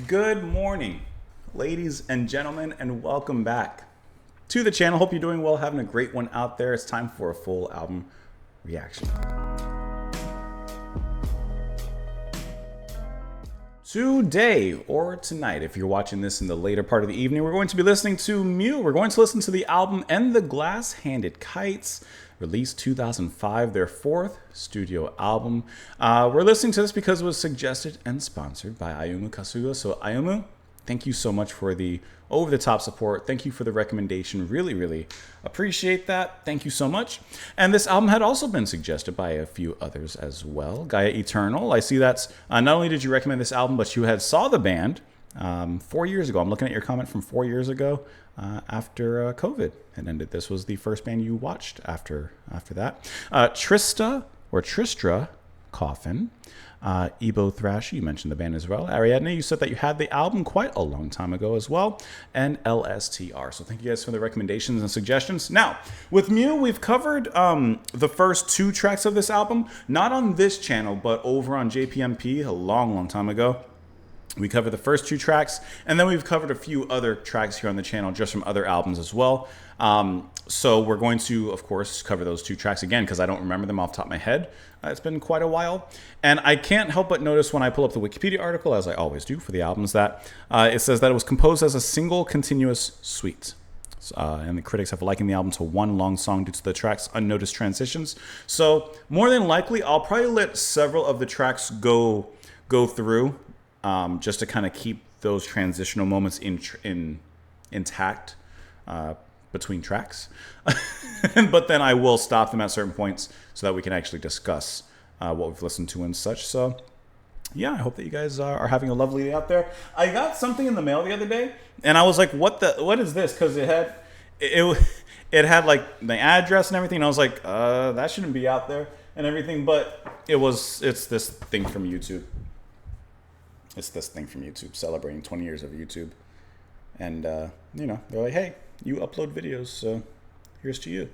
Good morning, ladies and gentlemen, and welcome back to the channel. Hope you're doing well, having a great one out there. It's time for a full album reaction. Today, or tonight, if you're watching this in the later part of the evening, we're going to be listening to Mew. We're going to listen to the album And the Glass-Handed Kites, released 2005, their fourth studio album. We're listening to this because it was suggested and sponsored by Ayumu Kasuga. So Ayumu, thank you so much for the over-the-top support. Thank you for the recommendation. Really, really appreciate that. Thank you so much. And this album had also been suggested by a few others as well. Gaia Eternal, I see that's not only did you recommend this album, but you had saw the band 4 years ago. I'm looking at your comment from 4 years ago after COVID had ended. This was the first band you watched after that. Tristra Coffin. Ebo Thrash, you mentioned the band as well. Ariadne, you said that you had the album quite a long time ago as well. And LSTR. So thank you guys for the recommendations and suggestions. Now, with Mew, we've covered the first two tracks of this album. Not on this channel, but over on JPMP a long time ago. We covered the first two tracks, and then we've covered a few other tracks here on the channel just from other albums as well. So we're going to, of course, cover those two tracks again because I don't remember them off the top of my head. It's been quite a while. And I can't help but notice when I pull up the Wikipedia article, as I always do for the albums, that it says that it was composed as a single continuous suite. And the critics have likened the album to one long song due to the track's unnoticed transitions. So more than likely, I'll probably let several of the tracks go through just to kind of keep those transitional moments intact between tracks. But then I will stop them at certain points so that we can actually discuss what we've listened to and such. So yeah, I hope that you guys are having a lovely day out there. I got something in the mail the other day, and I was like, what is this? Because it had like the address and everything, and I was like, that shouldn't be out there and everything, but it's this thing from YouTube. It's this thing from YouTube celebrating 20 years of YouTube. And, they're like, hey, you upload videos, so here's to you.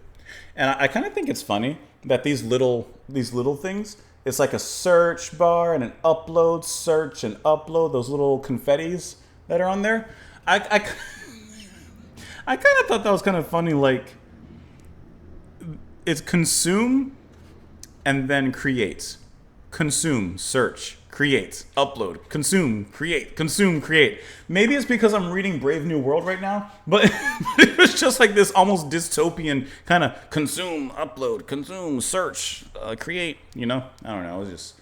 And I kind of think it's funny that these little things, it's like a search bar and an upload, search and upload, those little confettis that are on there. I kind of thought that was kind of funny. Like, it's consume and then create. Consume, search, create, upload, consume, create. Maybe it's because I'm reading Brave New World right now, but it was just like this almost dystopian kind of consume, upload, consume, search, create, I don't know. It was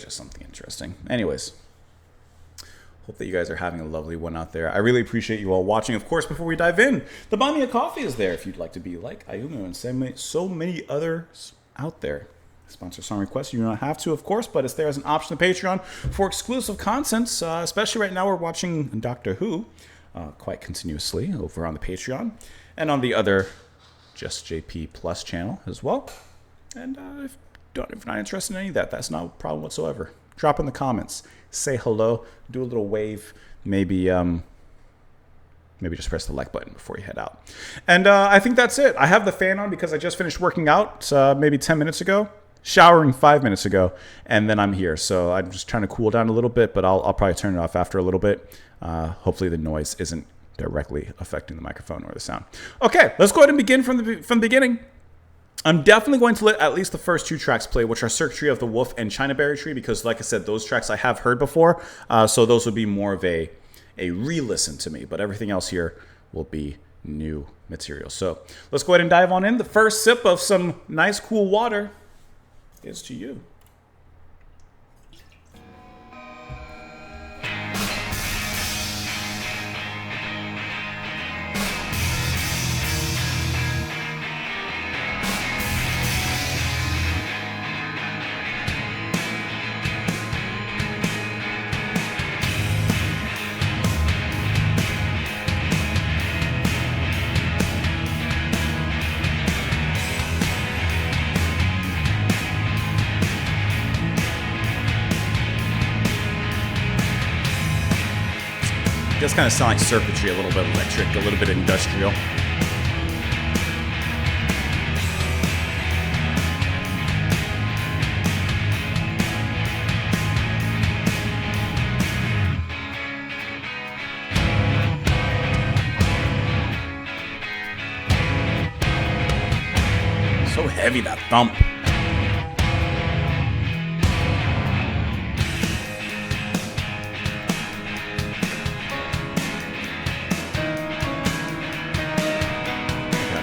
just something interesting. Anyways, hope that you guys are having a lovely one out there. I really appreciate you all watching. Of course, before we dive in, the Buy Me a Coffee is there if you'd like to be like Ayumu and so many others out there. Sponsor song requests. You do not have to, of course, but it's there as an option to Patreon for exclusive content. Especially right now, we're watching Doctor Who quite continuously over on the Patreon and on the other Just JP Plus channel as well. And if you're not interested in any of that, that's not a problem whatsoever. Drop in the comments, say hello, do a little wave, maybe just press the like button before you head out. And I think that's it. I have the fan on because I just finished working out maybe 10 minutes ago. Showering 5 minutes ago, and then I'm here. So I'm just trying to cool down a little bit, but I'll probably turn it off after a little bit. Hopefully the noise isn't directly affecting the microphone or the sound. Okay, let's go ahead and begin from the beginning. I'm definitely going to let at least the first two tracks play, which are Circuitry of the Wolf and Chinaberry Tree, because like I said, those tracks I have heard before. So those would be more of a re-listen to me, but everything else here will be new material. So let's go ahead and dive on in. The first sip of some nice cool water is to you. It does kind of sound like circuitry, a little bit electric, a little bit industrial. heavy, that thump.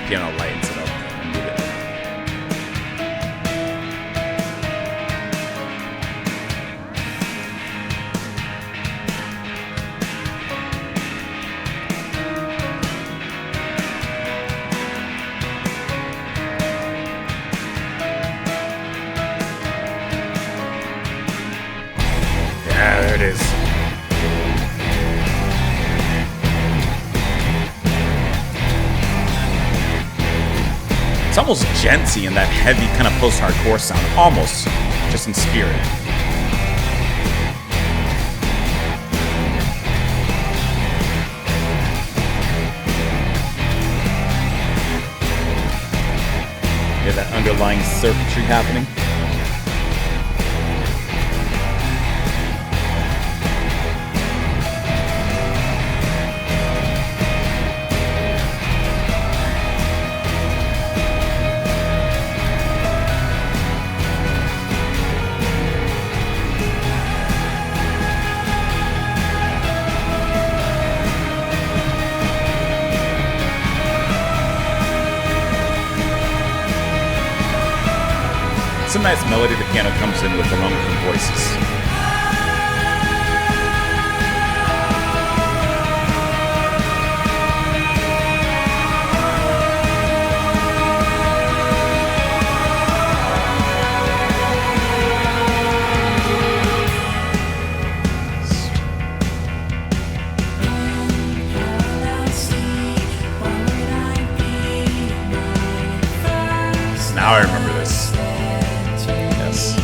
Piano lightens it up and move it. Yeah, there it is. It's almost genty in that heavy kind of post-hardcore sound, almost, just in spirit. Yeah, that underlying circuitry happening. It's a nice melody the piano comes in with along with the voices. Now I remember this. Yes.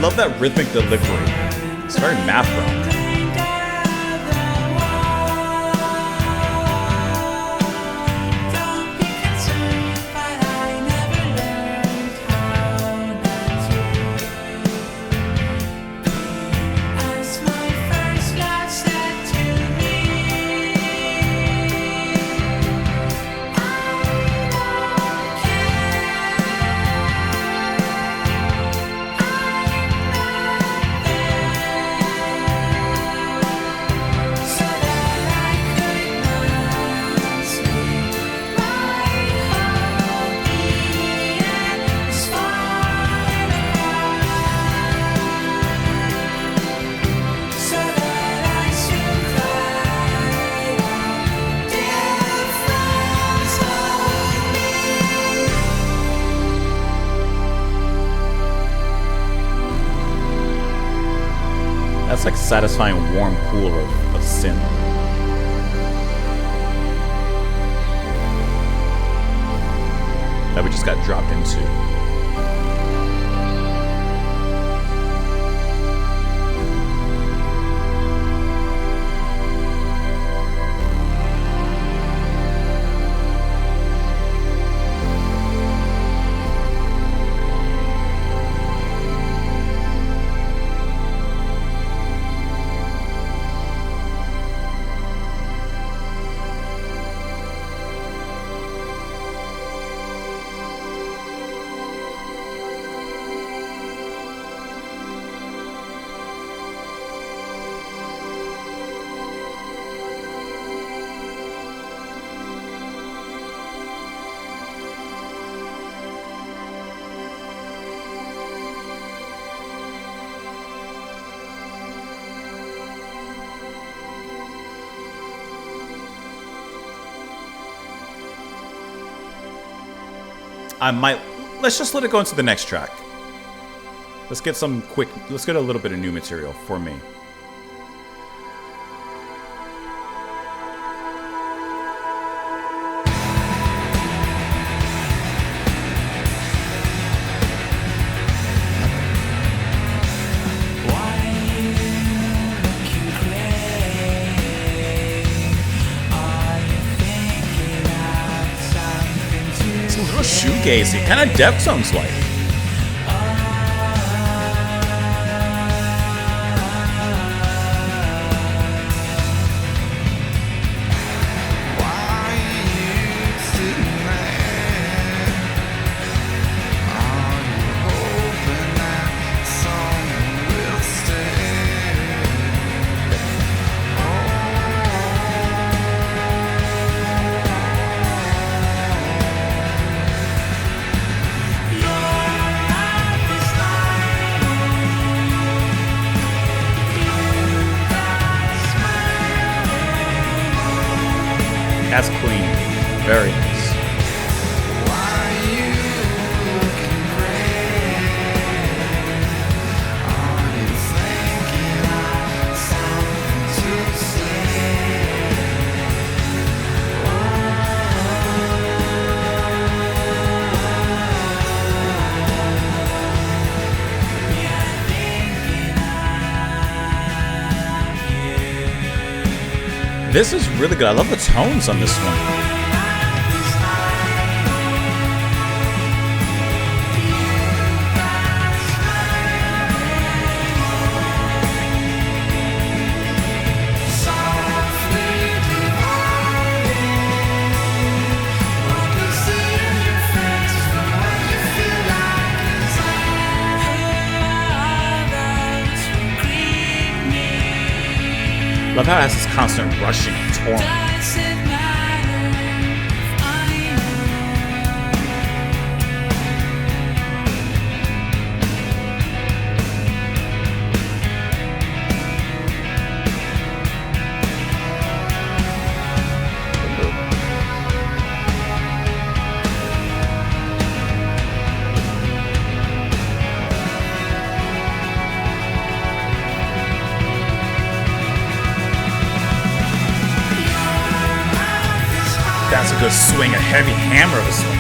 Love that rhythmic delivery. It's very math rock. That's like a satisfying warm pool of synth. That we just got dropped into. I might, let's just let it go into the next track. Let's get a little bit of new material for me. Shoegazy, kind of Deftones like. That's clean. Very nice. This is really good. I love the tones on this one. Love how it has this constant rushing torrent. That's a good swing, a heavy hammer of a swing.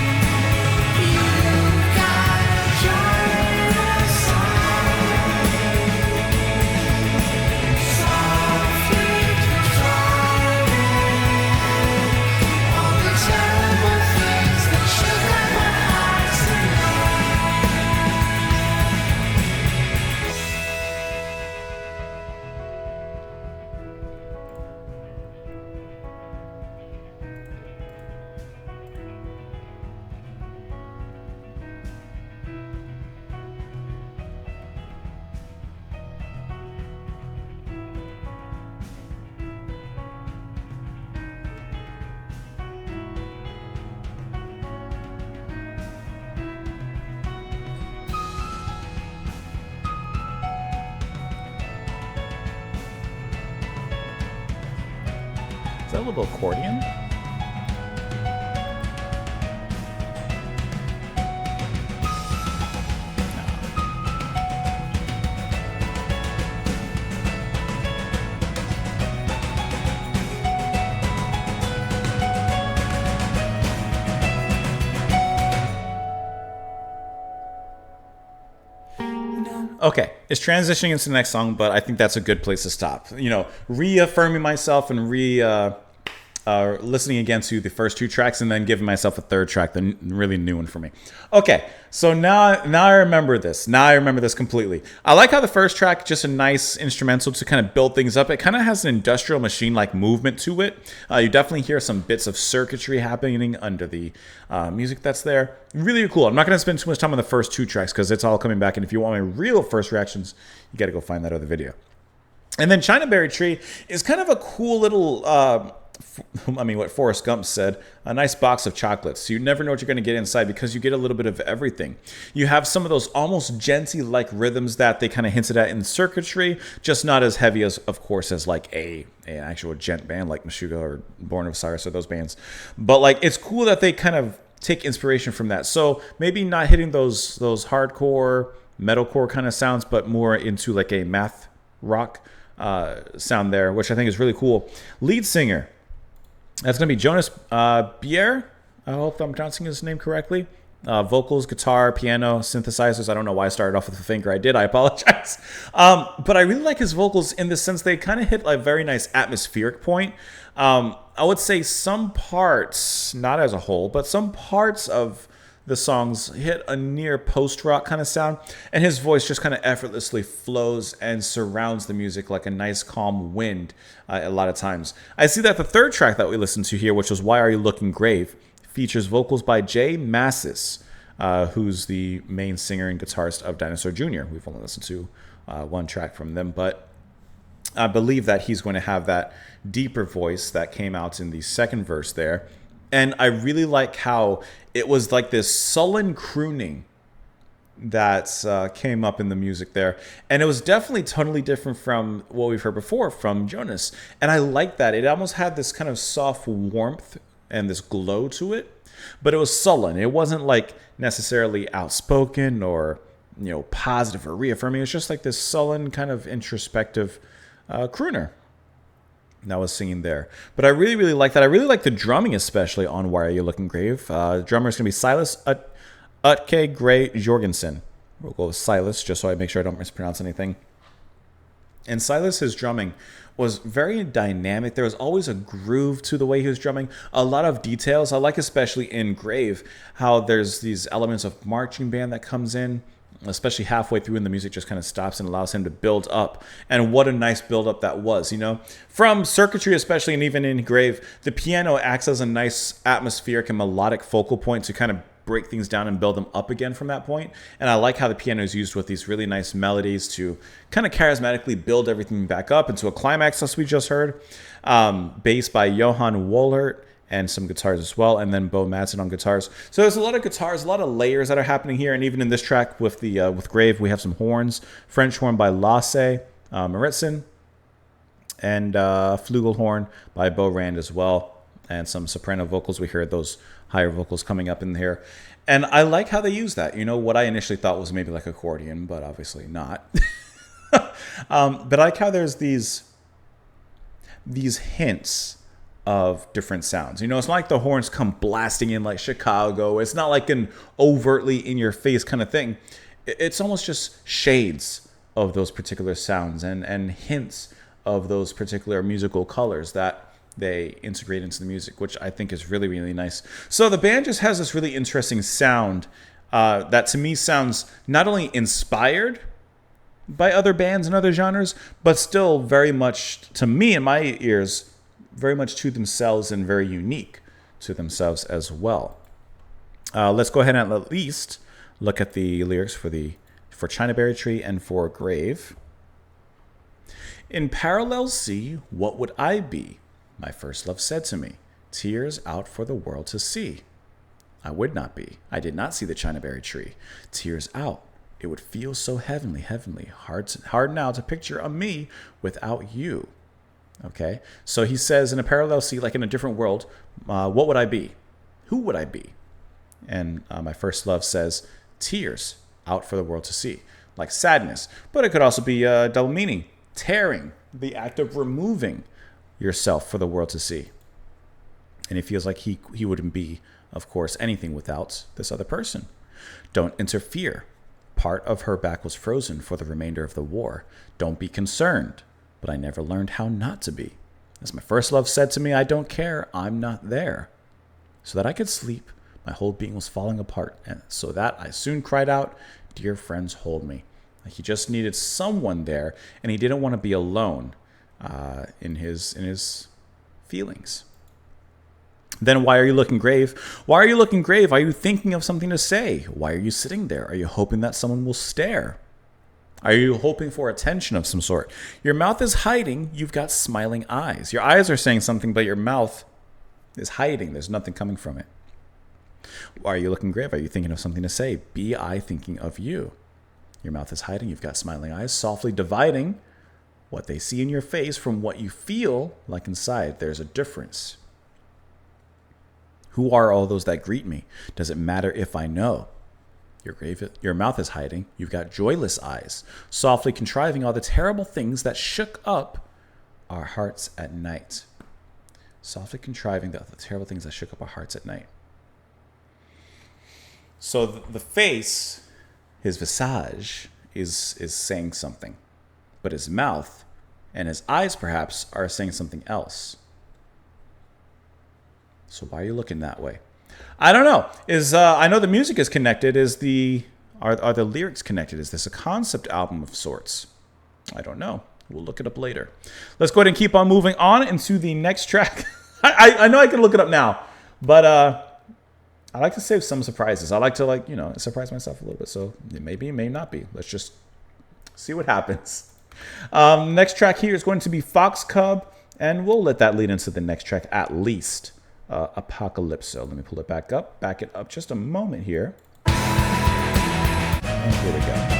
Is that a little accordion? Okay, it's transitioning into the next song, but I think that's a good place to stop. You know, reaffirming myself and listening again to the first two tracks, and then giving myself a third track, the really new one for me. Okay, so now I remember this. Now I remember this completely. I like how the first track, just a nice instrumental to kind of build things up. It kind of has an industrial machine-like movement to it. You definitely hear some bits of circuitry happening under the music that's there. Really cool. I'm not going to spend too much time on the first two tracks because it's all coming back. And if you want my real first reactions, you got to go find that other video. And then China Berry Tree is kind of a cool little, what Forrest Gump said, a nice box of chocolates. You never know what you're going to get inside because you get a little bit of everything. You have some of those almost djenty-like rhythms that they kind of hinted at in the circuitry, just not as heavy as, of course, as like an actual djent band like Meshuggah or Born of Osiris or those bands. But like, it's cool that they kind of take inspiration from that. So maybe not hitting those hardcore metalcore kind of sounds, but more into like a math rock sound there, which I think is really cool. Lead singer, that's going to be Jonas Bier. I hope I'm pronouncing his name correctly. Vocals, guitar, piano, synthesizers. I don't know why I started off with the finger. I did. I apologize. But I really like his vocals in the sense they kind of hit a very nice atmospheric point. I would say some parts, not as a whole, but some parts of the songs hit a near post-rock kind of sound, and his voice just kind of effortlessly flows and surrounds the music like a nice calm wind a lot of times. I see that the third track that we listened to here, which was Why Are You Looking Grave, features vocals by Jay Mascis, who's the main singer and guitarist of Dinosaur Jr. We've only listened to one track from them, but I believe that he's going to have that deeper voice that came out in the second verse there. And I really like how it was like this sullen crooning that came up in the music there. And it was definitely totally different from what we've heard before from Jonas. And I like that. It almost had this kind of soft warmth and this glow to it, but it was sullen. It wasn't like necessarily outspoken or, positive or reaffirming. It was just like this sullen kind of introspective crooner that was singing there. But I really, really like that. I really like the drumming, especially on Why Are You Looking Grave. The drummer is going to be Silas Utke Gray Jorgensen. We'll go with Silas just so I make sure I don't mispronounce anything. And Silas's drumming was very dynamic. There was always a groove to the way he was drumming. A lot of details. I like especially in Grave how there's these elements of marching band that comes in, especially halfway through, and the music just kind of stops and allows him to build up. And what a nice build up that was, From Circuitry especially, and even in Grave, the piano acts as a nice atmospheric and melodic focal point to kind of break things down and build them up again from that point. And I like how the piano is used with these really nice melodies to kind of charismatically build everything back up into a climax, as we just heard. Bass by Johan Wohlert, and some guitars as well, and then Bo Madsen on guitars. So there's a lot of guitars, a lot of layers that are happening here, and even in this track with the with Grave, we have some horns. French horn by Lasse Maritzen, and flugelhorn by Bo Rand as well, and some soprano vocals. We heard those higher vocals coming up in here, and I like how they use that. What I initially thought was maybe like accordion, but obviously not. But I like how there's these hints of different sounds. It's not like the horns come blasting in like Chicago. It's not like an overtly in your face kind of thing. It's almost just shades of those particular sounds and hints of those particular musical colors that they integrate into the music, which I think is really, really nice. So the band just has this really interesting sound that to me sounds not only inspired by other bands and other genres, but still very much, to me in my ears, very much to themselves and very unique to themselves as well. Let's go ahead and at least look at the lyrics for Chinaberry Tree and for Grave. In parallel C, what would I be? My first love said to me, tears out for the world to see. I would not be. I did not see the Chinaberry Tree. Tears out. It would feel so heavenly, heavenly. Hard now to picture a me without you. Okay, so he says in a parallel C, like in a different world, what would I be? Who would I be? And my first love says, tears out for the world to see, like sadness. But it could also be double meaning, tearing, the act of removing yourself for the world to see. And it feels like he wouldn't be, of course, anything without this other person. Don't interfere. Part of her back was frozen for the remainder of the war. Don't be concerned. But I never learned how not to be. As my first love said to me, I don't care, I'm not there. So that I could sleep, my whole being was falling apart, and so that I soon cried out, dear friends, hold me. Like he just needed someone there, and he didn't want to be alone in his feelings. Then why are you looking grave? Why are you looking grave? Are you thinking of something to say? Why are you sitting there? Are you hoping that someone will stare? Are you hoping for attention of some sort? Your mouth is hiding. You've got smiling eyes. Your eyes are saying something, but your mouth is hiding. There's nothing coming from it. Why are you looking grave? Are you thinking of something to say? Be I thinking of you? Your mouth is hiding. You've got smiling eyes, softly dividing what they see in your face from what you feel like inside. There's a difference. Who are all those that greet me? Does it matter if I know? Your mouth is hiding. You've got joyless eyes, softly contriving all the terrible things that shook up our hearts at night. Softly contriving the terrible things that shook up our hearts at night. So the face, his visage, is saying something. But his mouth and his eyes, perhaps, are saying something else. So why are you looking that way? I don't know. I know the music is connected. Are the lyrics connected? Is this a concept album of sorts? I don't know. We'll look it up later. Let's go ahead and keep on moving on into the next track. I know I can look it up now, but I like to save some surprises. I like to surprise myself a little bit. So it may not be. Let's just see what happens. Next track here is going to be Fox Cub, and we'll let that lead into the next track at least. Apocalypso. Let me pull it back it up just a moment here. And here we go.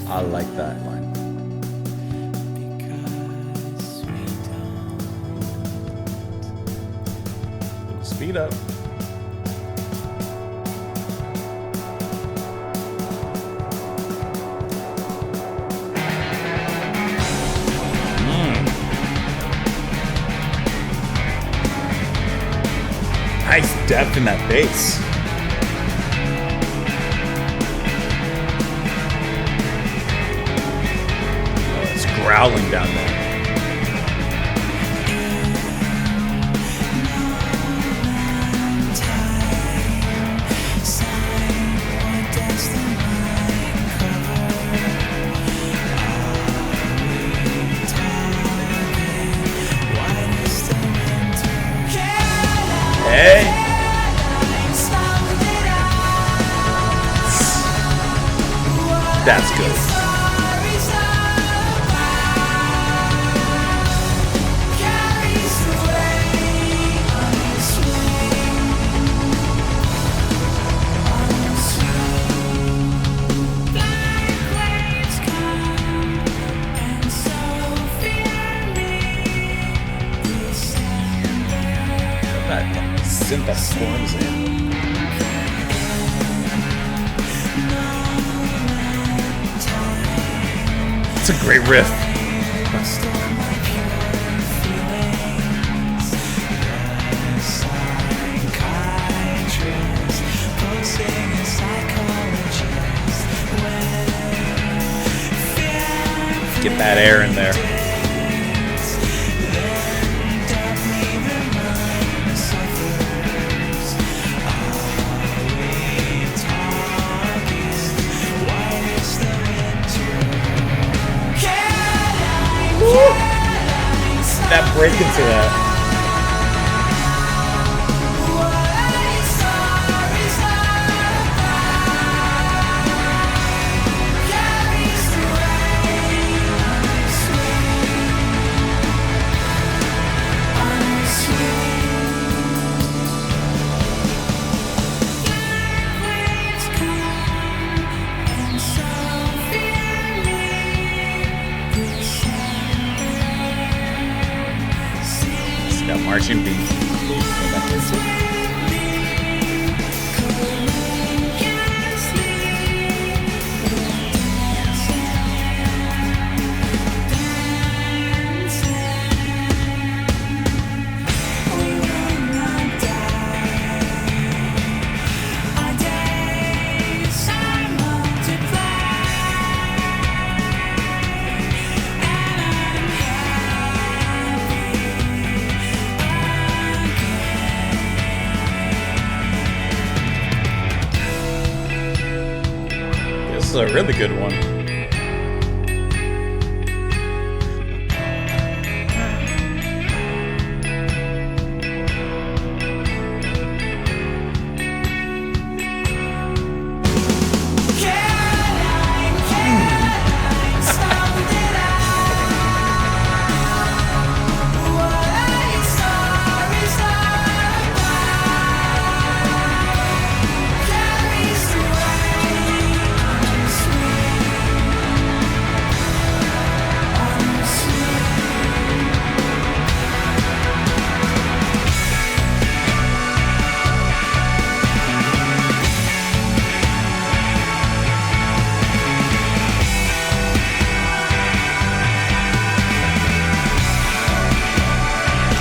I like that line. Speed up. Nice depth in that bass. Growling down there. Hey. That's good. Synth that storms in. It's a great riff. Get that air in there. That break into that. Marching beat. is a really good one.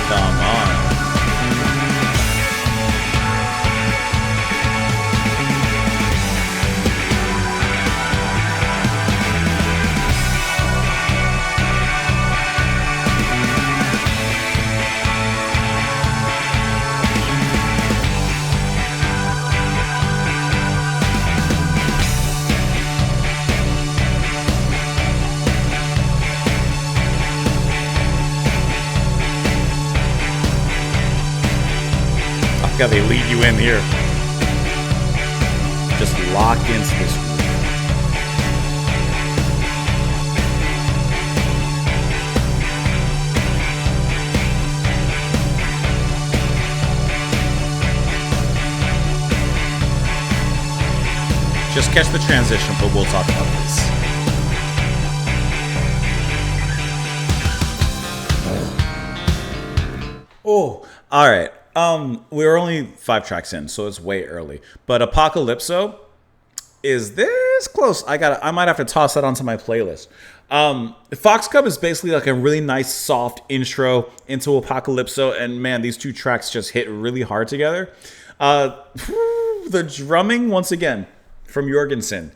Come on. How they lead you in here. Just lock into this. Just catch the transition, but we'll talk about this. Oh, all right. We're only 5 tracks in, so it's way early. But Apocalypso is this close. I might have to toss that onto my playlist. Fox Cub is basically like a really nice, soft intro into Apocalypso, and man, these 2 tracks just hit really hard together. The drumming, once again, from Jorgensen.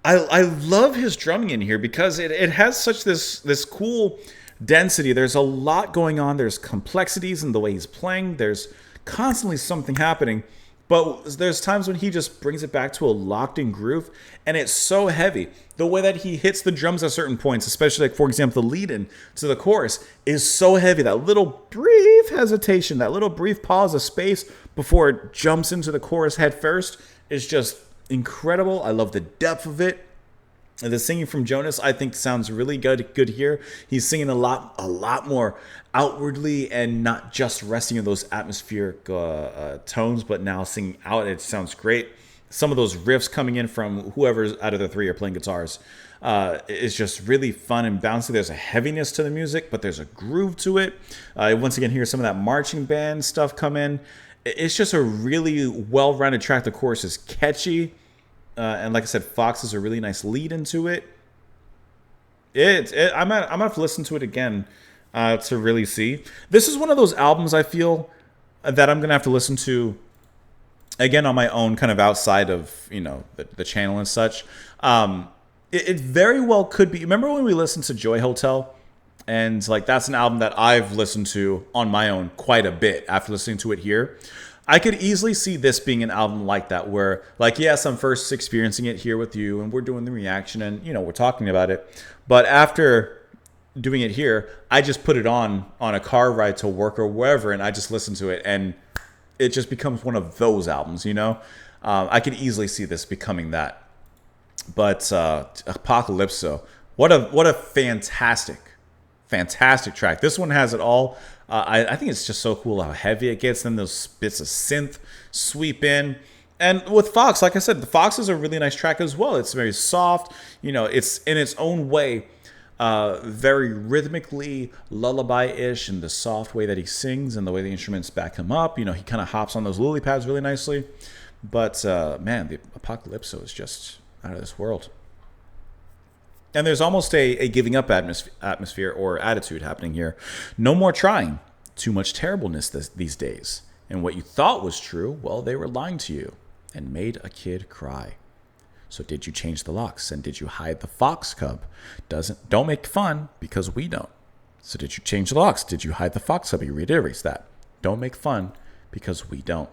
I love his drumming in here because it has such this cool density. There's a lot going on. There's complexities in the way he's playing. There's constantly something happening. But there's times when he just brings it back to a locked in groove, and it's so heavy. The way that he hits the drums at certain points, especially like, for example, the lead-in to the chorus, is so heavy. That little brief hesitation, that little brief pause of space before it jumps into the chorus head first is just incredible. I love the depth of it. The singing from Jonas, I think, sounds really good here. He's singing a lot more outwardly and not just resting in those atmospheric tones, but now singing out. It sounds great. Some of those riffs coming in from whoever's out of the 3 are playing guitars is just really fun and bouncy. There's a heaviness to the music, but there's a groove to it. Once again, hear some of that marching band stuff come in. It's just a really well-rounded track. The chorus is catchy. And like I said, Fox is a really nice lead into it. I'm gonna have to listen to it again to really see. This is one of those albums I feel that I'm gonna have to listen to again on my own, kind of outside of the channel and such. It very well could be. Remember when we listened to Joy Hotel? And like that's an album that I've listened to on my own quite a bit after listening to it here. I could easily see this being an album like that, where, like, yes, I'm first experiencing it here with you, and we're doing the reaction, and, we're talking about it. But after doing it here, I just put it on a car ride to work or wherever, and I just listen to it, and it just becomes one of those albums, I could easily see this becoming that. But Apocalypso, what a fantastic track. This one has it all. I think it's just so cool how heavy it gets. Then those bits of synth sweep in. And with Fox, like I said, the Fox is a really nice track as well. It's very soft. It's in its own way, very rhythmically lullaby-ish in the soft way that he sings and the way the instruments back him up. He kind of hops on those lily pads really nicely. But, man, the Apocalypso is just out of this world. And there's almost a giving up atmosphere or attitude happening here. No more trying. Too much terribleness these days. And what you thought was true, well, they were lying to you and made a kid cry. So did you change the locks? And did you hide the fox cub? Don't make fun because we don't. So did you change the locks? Did you hide the fox cub? He reiterates that. Don't make fun because we don't.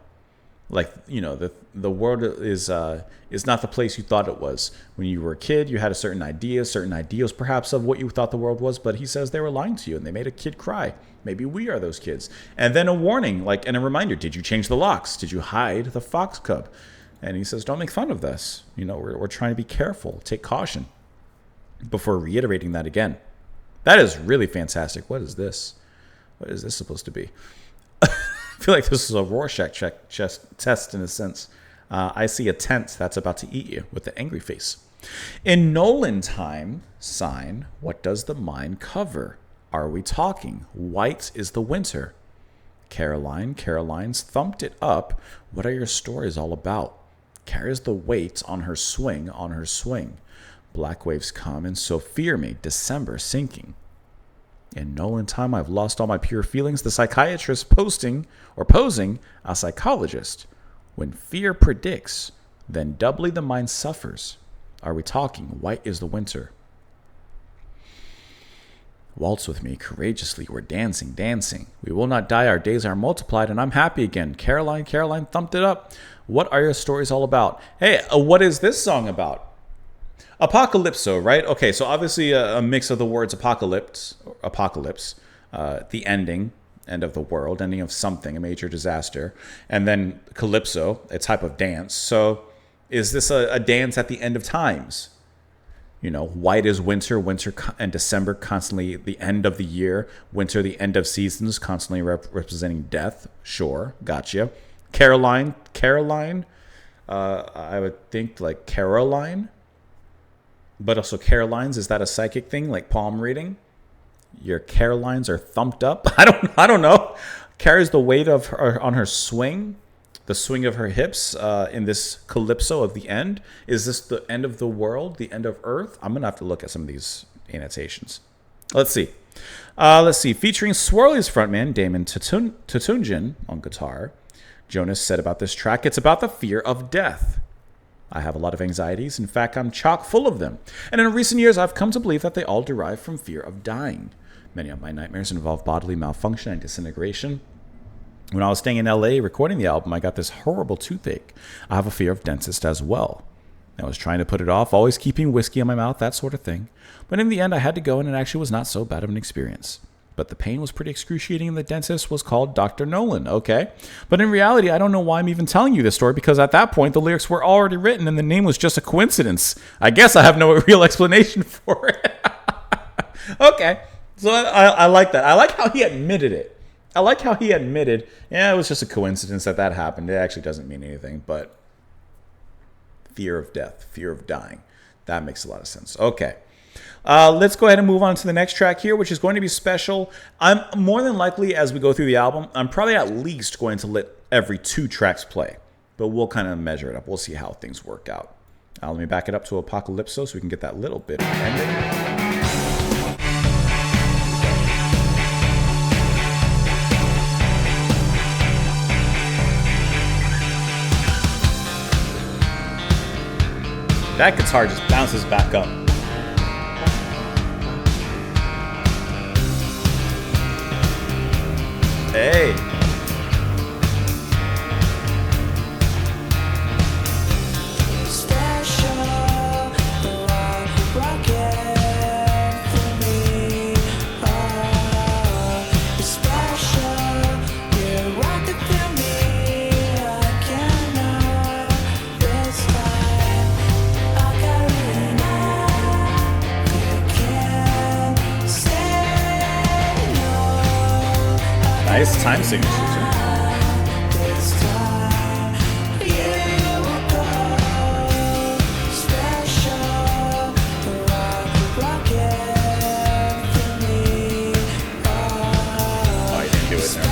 Like, the world is not the place you thought it was. When you were a kid, you had a certain ideals perhaps of what you thought the world was, but he says they were lying to you and they made a kid cry. Maybe we are those kids. And then a warning, and a reminder, did you change the locks? Did you hide the fox cub? And he says, don't make fun of this. We're trying to be careful, take caution, before reiterating that again. That is really fantastic. What is this? What is this supposed to be? I feel like this is a Rorschach test in a sense. I see a tent that's about to eat you with the angry face. In Nolan time, sign, what does the mind cover? Are we talking? White is the winter. Caroline's thumped it up. What are your stories all about? Carries the weight on her swing, Black waves come and so fear me, December sinking. In Nolan time, I've lost all my pure feelings. The psychiatrist posing a psychologist. When fear predicts, then doubly the mind suffers. Are we talking? White is the winter. Waltz with me courageously. We're dancing. We will not die. Our days are multiplied, and I'm happy again. Caroline thumped it up. What are your stories all about? Hey, what is this song about? Apocalypso, right? Okay, so obviously a mix of the words apocalypse, the end of the world, ending of something, a major disaster, and then calypso, a type of dance. So is this a dance at the end of times? White is winter and December constantly the end of the year, winter the end of seasons, constantly representing death. Sure, gotcha. Caroline, I would think like Caroline. But also Caroline's, is that a psychic thing, like palm reading? Your Carolines are thumped up? I don't know. Carries the weight of her on her swing, the swing of her hips in this calypso of the end. Is this the end of the world, the end of Earth? I'm going to have to look at some of these annotations. Let's see. Featuring Swirly's frontman, Damon Tutunjan on guitar. Jonas said about this track, it's about the fear of death. I have a lot of anxieties. In fact, I'm chock full of them. And in recent years, I've come to believe that they all derive from fear of dying. Many of my nightmares involve bodily malfunction and disintegration. When I was staying in LA recording the album, I got this horrible toothache. I have a fear of dentist as well. I was trying to put it off, always keeping whiskey in my mouth, that sort of thing. But in the end, I had to go, and it actually was not so bad of an experience. But the pain was pretty excruciating, and the dentist was called Dr. Nolan, okay? But in reality, I don't know why I'm even telling you this story, because at that point, the lyrics were already written, and the name was just a coincidence. I guess I have no real explanation for it. Okay, so I like that. I like how he admitted it. Yeah, it was just a coincidence that happened. It actually doesn't mean anything, but fear of death, fear of dying. That makes a lot of sense. Okay. Let's go ahead and move on to the next track here, which is going to be special. I'm more than likely, as we go through the album, I'm probably at least going to let every 2 tracks play. But we'll kind of measure it up. We'll see how things work out. Let me back it up to Apocalypso so we can get that little bit of ending. That guitar just bounces back up. Hey. Nice time signature too. Oh, you didn't do it there.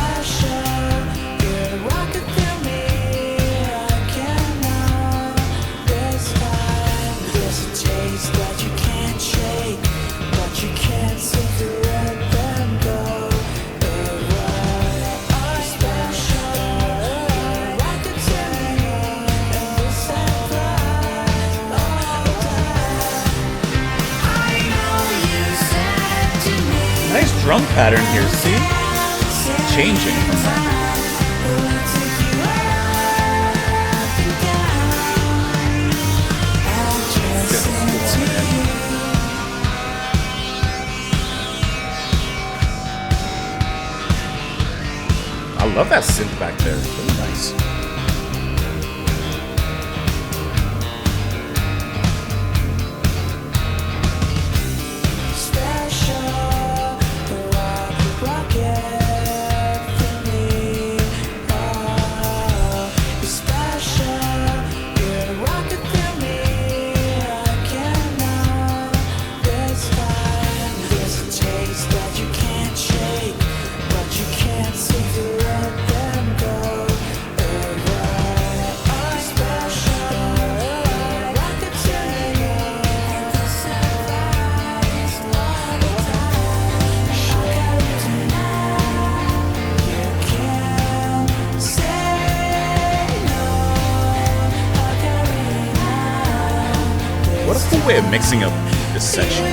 Drum pattern here, see? Changing from that. I love that synth back there. Really nice. What a cool way of mixing up this section.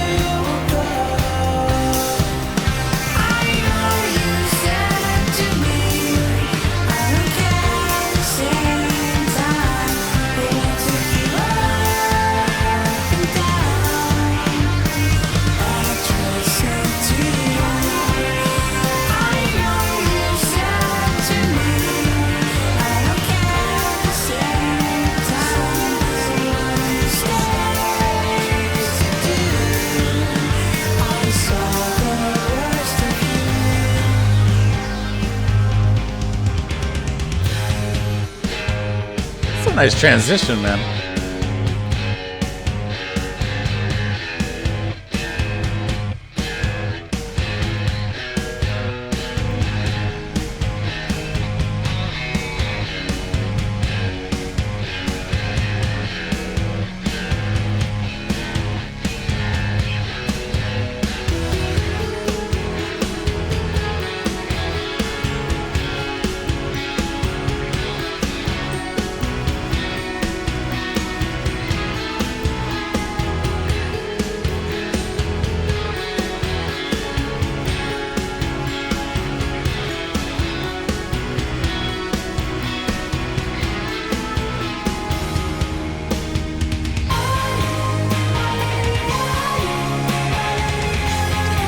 Nice transition, man.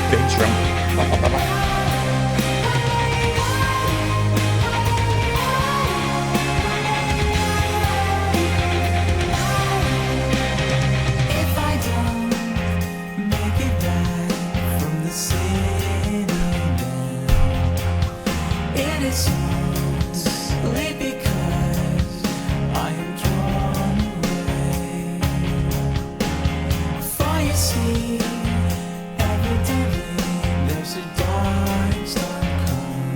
Big drum. If I don't make it back from the city now, it is only because I am drawn away. For you see, there's a dark storm come,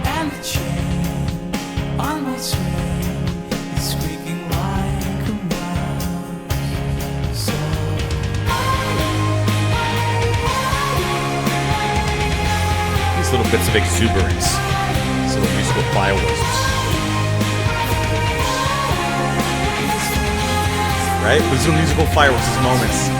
and the chain on my swing is squeaking like a mouse. So These little bits of exuberance, these little musical fireworks, right? These little musical fireworks, these moments.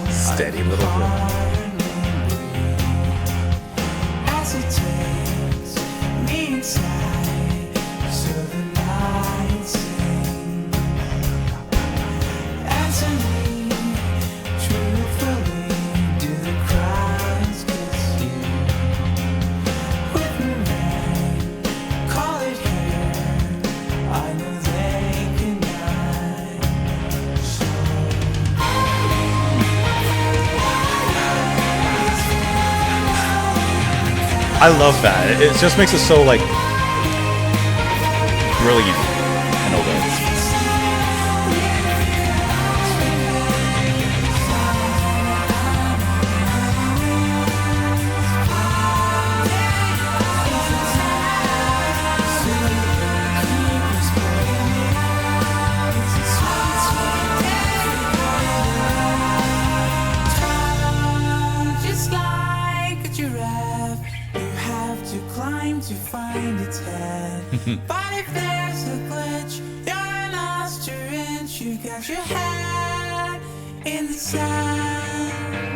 Steady little rhythm. As it takes me inside, so the night sings. Answer me truthfully, do the cries kiss you? With the rain, call it here, I know they cannot. So I love that. It just makes it so like brilliant in a way. just like a giraffe, you have to climb to find its head. But if there's a glitch, you're an ostrich, you got your head in the sand.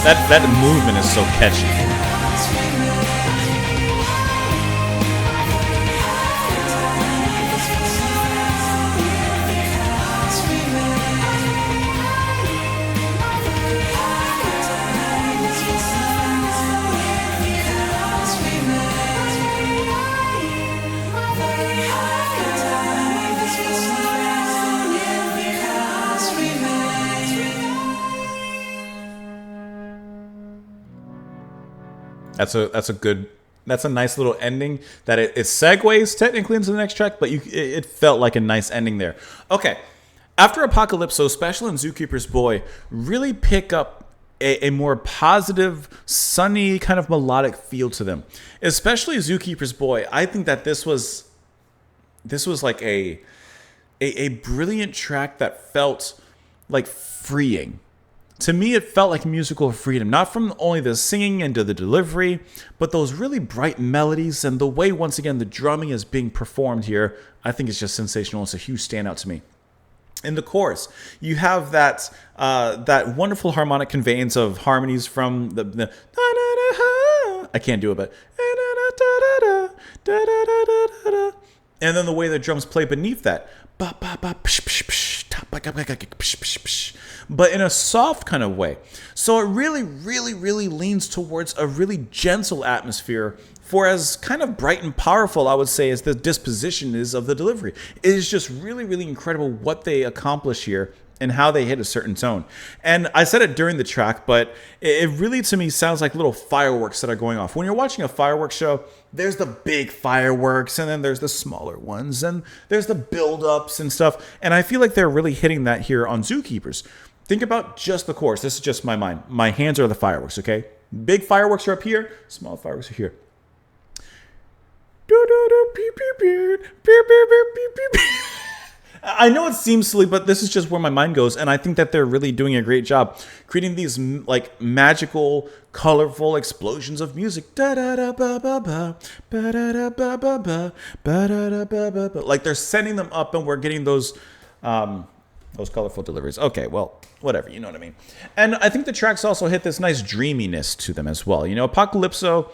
That movement is so catchy. That's a nice little ending that it segues technically into the next track, but it felt like a nice ending there. Okay, after Apocalypso, Special and Zookeeper's Boy really pick up a more positive, sunny kind of melodic feel to them. Especially Zookeeper's Boy. I think that this was like a brilliant track that felt like freeing. To me, it felt like musical freedom, not from only the singing and the delivery, but those really bright melodies and the way, once again, the drumming is being performed here. I think it's just sensational. It's a huge standout to me. In the chorus, you have that wonderful harmonic conveyance of harmonies from the I can't do it, but and then the way the drums play beneath that. But in a soft kind of way. So it really, really, really leans towards a really gentle atmosphere for as kind of bright and powerful, I would say, as the disposition is of the delivery. It is just really, really incredible what they accomplish here and how they hit a certain tone. And I said it during the track, but it really, to me, sounds like little fireworks that are going off. When you're watching a fireworks show, there's the big fireworks, and then there's the smaller ones, and there's the build-ups and stuff. And I feel like they're really hitting that here on Zookeepers. Think about just the chorus. This is just my mind. My hands are the fireworks, okay? Big fireworks are up here. Small fireworks are here. I know it seems silly, but this is just where my mind goes, and I think that they're really doing a great job creating these like magical, colorful explosions of music. Like they're setting them up, and we're getting those colorful deliveries. Okay, well, whatever, you know what I mean. And I think the tracks also hit this nice dreaminess to them as well. You know, Apocalypso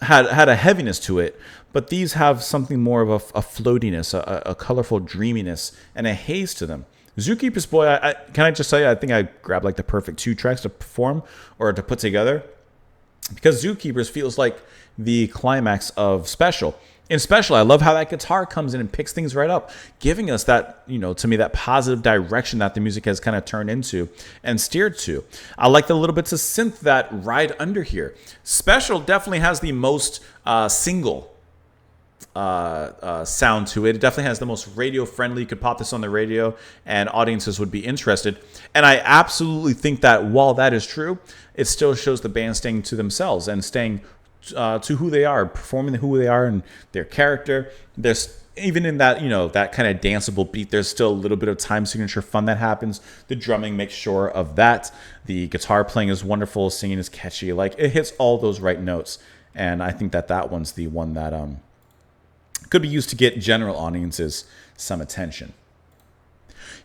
had a heaviness to it, but these have something more of a floatiness, a colorful dreaminess, and a haze to them. Zookeeper's Boy, can I just say, I think I grabbed like the perfect two tracks to perform or to put together, because Zookeepers feels like the climax of Special. In Special, I love how that guitar comes in and picks things right up, giving us that, you know, to me, that positive direction that the music has kind of turned into and steered to. I like the little bits of synth that ride under here. Special definitely has the most single sound to it. It definitely has the most radio friendly. You could pop this on the radio and audiences would be interested. And I absolutely think that while that is true, it still shows the band staying to themselves and staying to who they are, performing who they are and their character. There's even in that, you know, that kind of danceable beat, there's still a little bit of time signature fun that happens. The drumming makes sure of that. The guitar playing is wonderful. Singing is catchy. Like, it hits all those right notes. And I think that one's the one that could be used to get general audiences some attention.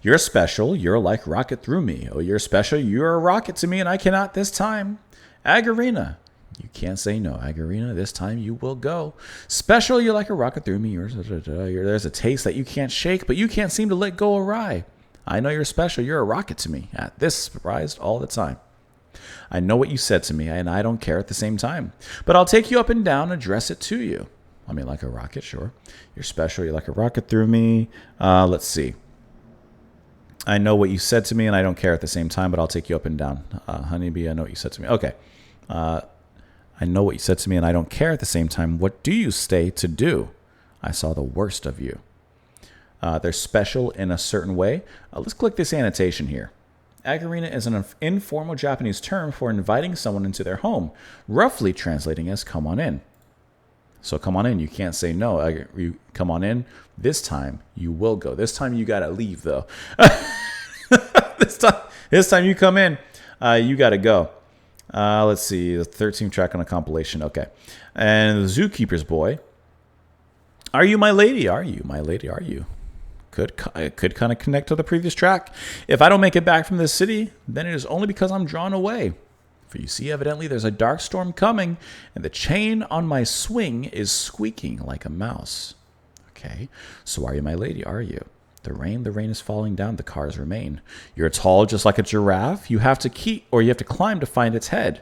You're special. You're like rocket through me. Oh, you're special. You're a rocket to me, and I cannot this time. Agarina. You can't say no. Agarina, this time you will go. Special, you're like a rocket through me. There's a taste that you can't shake, but you can't seem to let go awry. I know you're special. You're a rocket to me. At this, surprised all the time. I know what you said to me, and I don't care at the same time. But I'll take you up and down and address it to you. I mean, like a rocket, sure. You're special. You're like a rocket through me. Let's see. I know what you said to me, and I don't care at the same time, but I'll take you up and down. Honeybee, I know what you said to me. Okay. I know what you said to me, and I don't care at the same time. What do you stay to do? I saw the worst of you. They're special in a certain way. Let's click this annotation here. Agarina is an informal Japanese term for inviting someone into their home, roughly translating as come on in. So come on in. You can't say no. You come on in. This time you will go. This time you got to leave, though. This time you come in, you got to go. Let's see, the 13th track on a compilation. Okay. And the Zookeeper's Boy. Are you my lady? Are you my lady? Are you? it could kind of connect to the previous track. If I don't make it back from this city, then it is only because I'm drawn away. For you see, evidently there's a dark storm coming, and the chain on my swing is squeaking like a mouse. Okay, so are you my lady, are you? The rain is falling down, the cars remain. You're tall just like a giraffe. You have to climb to find its head.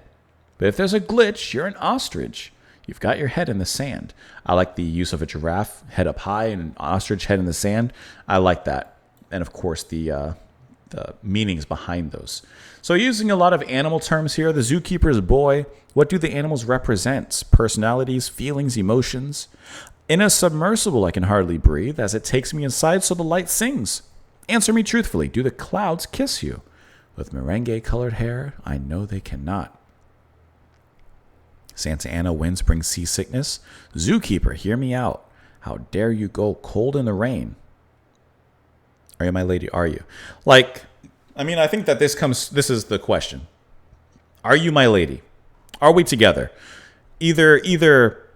But if there's a glitch, you're an ostrich. You've got your head in the sand. I like the use of a giraffe head up high and an ostrich head in the sand. I like that. And of course, the meanings behind those. So using a lot of animal terms here, the zookeeper's boy, what do the animals represent? Personalities, feelings, emotions. In a submersible, I can hardly breathe as it takes me inside so the light sings. Answer me truthfully, do the clouds kiss you? With merengue-colored hair, I know they cannot. Santa Ana winds bring seasickness. Zookeeper, hear me out. How dare you go cold in the rain? Are you my lady? Are you? I think that this is the question. Are you my lady? Are we together? Either,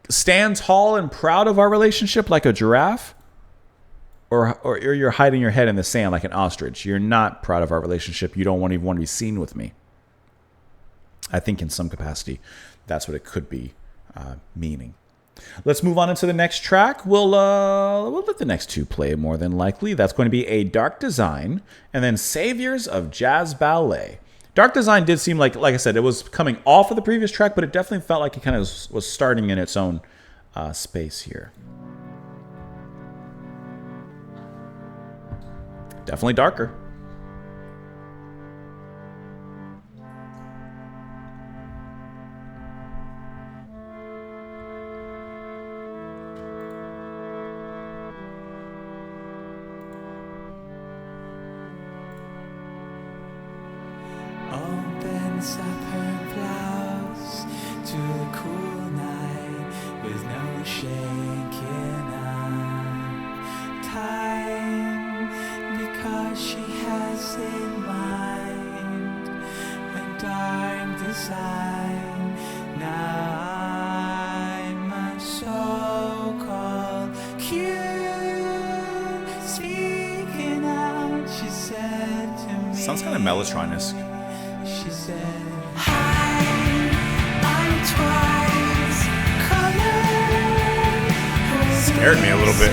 stand tall and proud of our relationship like a giraffe, or you're hiding your head in the sand like an ostrich. You're not proud of our relationship. You don't even want to be seen with me. I think in some capacity, that's what it could be meaning. Let's move on into the next track. We'll let the next two play more than likely. That's going to be A Dark Design and then Saviors of Jazz Ballet. Dark Design did seem like I said, it was coming off of the previous track, but it definitely felt like it kind of was starting in its own space here. Definitely darker. Opens up her blouse to the cool night with no shaking of time, because she has in mind a dark design. Now I'm a so-called cute, speaking out, she said to me. Sounds kind of Mellotron-esque. She said, hi, I'm twice colored. Scared me a little bit.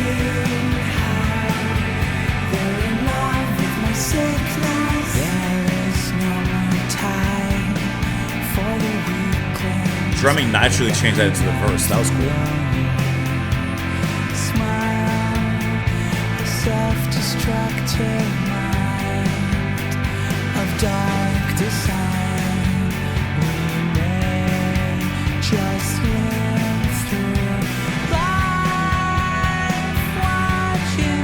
They're in love with my sickness. There is no more time for the weekend. Drumming naturally changed that into the verse. That was cool. Smile, a self-destructive mind of dark design. We may just live through life, watching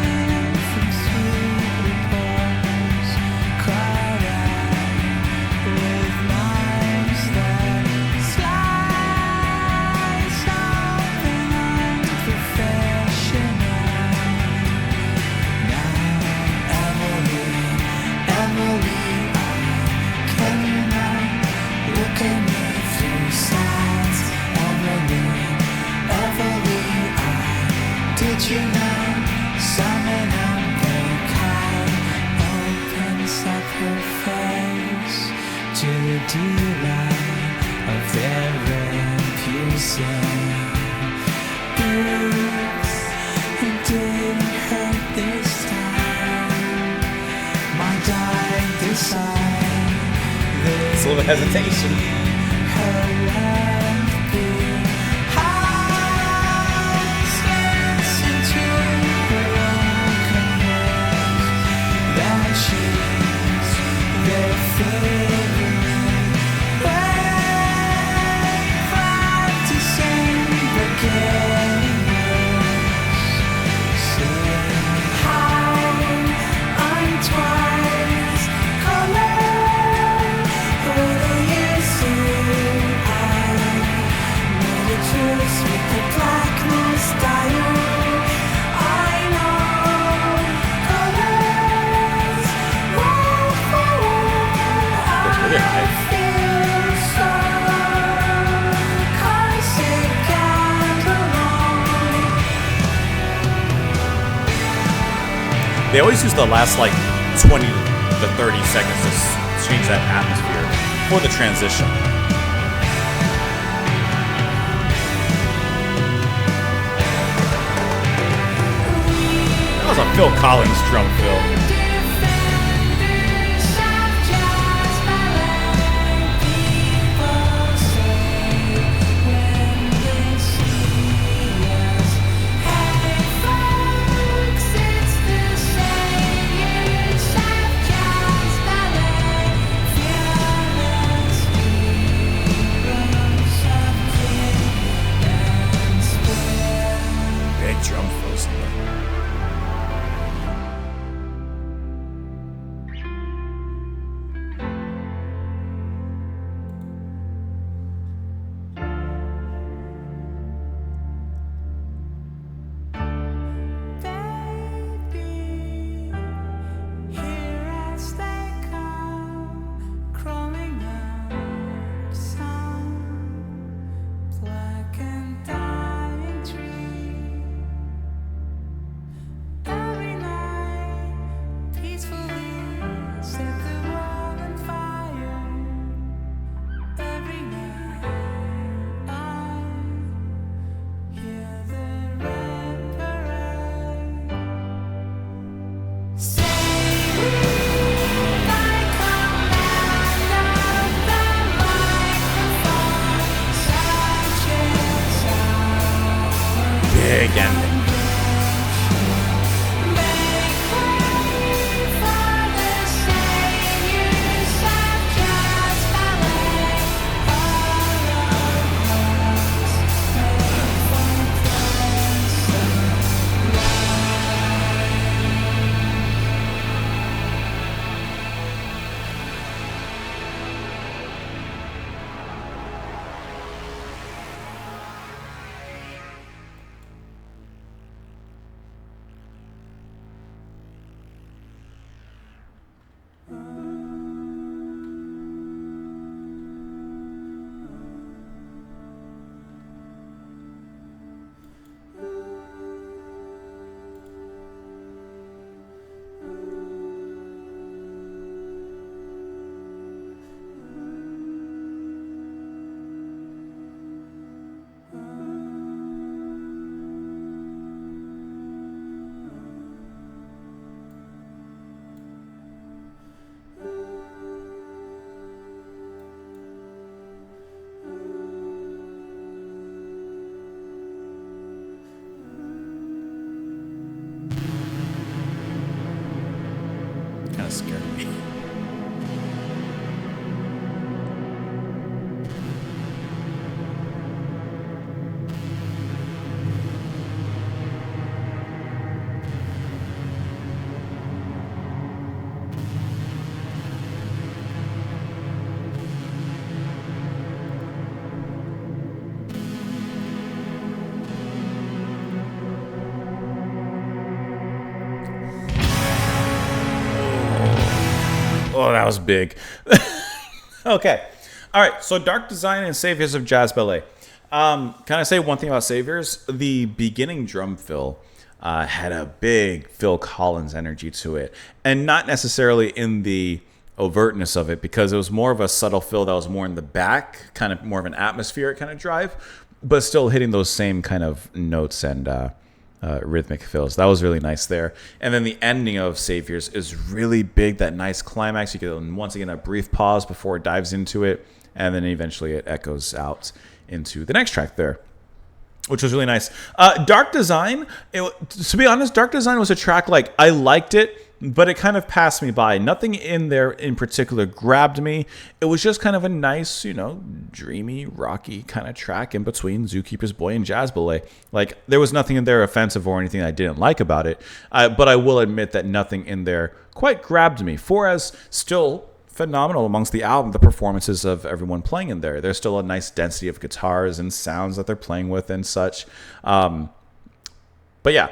from sweet repose, cried out with knives that slice open unprofessional. Now, Emily, can you not look at me through sighs? Emily, did you know? Summon up the kite, opens up her face to the delight of their piercing boots. It didn't hurt this time. My dark design. It's a little hesitation. Her left behind slips into her own converse that she's their favorite way, practicing but getting worse. Saying how I'm twice colored. What do you see? They always use the last like 20 to 30 seconds to change that atmosphere for the transition. That was a Phil Collins drum fill. Drum fills here. Big ending. Kind of scared me. Oh, that was big. Okay. All right. So Dark Design and Saviors of Jazz Ballet. Can I say one thing about Saviors? The beginning drum fill had a big Phil Collins energy to it. And not necessarily in the overtness of it, because it was more of a subtle fill that was more in the back, kind of more of an atmospheric kind of drive, but still hitting those same kind of notes and rhythmic fills. That was really nice there. And then the ending of Saviors is really big, that nice climax. You get once again a brief pause before it dives into it, and then eventually it echoes out into the next track there, which was really nice. Dark Design, to be honest, Dark Design was a track like I liked it, but it kind of passed me by. Nothing in there in particular grabbed me. It was just kind of a nice, dreamy, rocky kind of track in between Zookeeper's Boy and Jazz Ballet. Like, there was nothing in there offensive or anything I didn't like about it. But I will admit that nothing in there quite grabbed me. For as still phenomenal amongst the album, the performances of everyone playing in there. There's still a nice density of guitars and sounds that they're playing with and such. But yeah,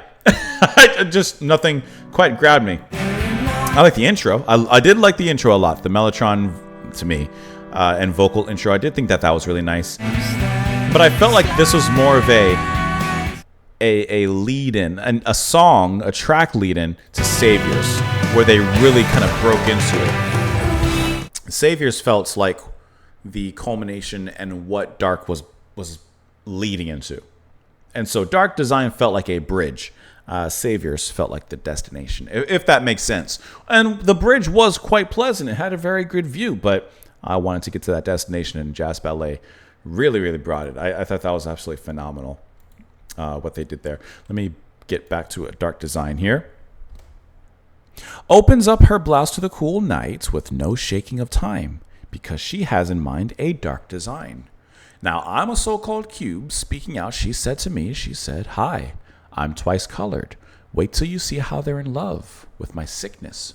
just nothing quite grabbed me. I like the intro. I did like the intro a lot. The Mellotron, to me, and vocal intro. I did think that was really nice. But I felt like this was more of a lead in, a song, a track lead in to Saviors, where they really kind of broke into it. Saviors felt like the culmination and what Dark was leading into. And so Dark Design felt like a bridge. Saviors felt like the destination, if that makes sense. And the bridge was quite pleasant. It had a very good view, but I wanted to get to that destination, and Jazz Ballet really, really brought it. I thought that was absolutely phenomenal, what they did there. Let me get back to a Dark Design here. Opens up her blouse to the cool night with no shaking of time, because she has in mind a dark design. Now, I'm a so-called cube. Speaking out, she said to me, she said, "Hi, I'm twice colored. Wait till you see how they're in love with my sickness.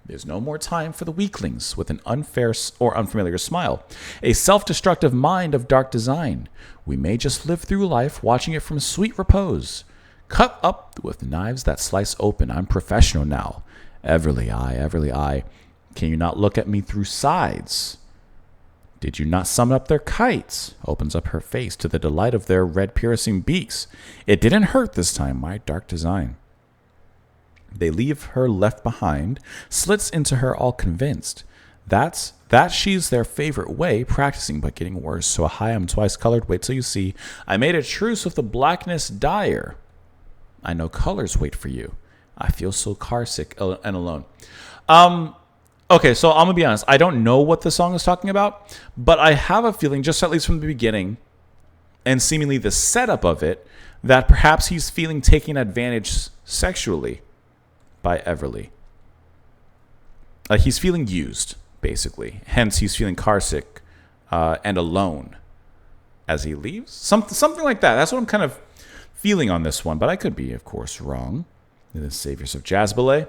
There's no more time for the weaklings with an unfair or unfamiliar smile, a self-destructive mind of dark design. We may just live through life watching it from sweet repose. Cut up with knives that slice open. I'm professional now. Everly Eye, can you not look at me through sides? Did you not summon up their kites?" Opens up her face to the delight of their red piercing beaks. "It didn't hurt this time, my dark design." They leave her left behind, slits into her all convinced. That she's their favorite way, practicing but getting worse. So hi, I'm twice colored, wait till you see. I made a truce with the blackness dire. I know colors wait for you. I feel so car sick and alone. Okay, so I'm going to be honest. I don't know what the song is talking about, but I have a feeling, just at least from the beginning, and seemingly the setup of it, that perhaps he's feeling taken advantage sexually by Everly. He's feeling used, basically. Hence, he's feeling carsick and alone as he leaves. Something like that. That's what I'm kind of feeling on this one, but I could be, of course, wrong. The Saviors of Jazz Ballet.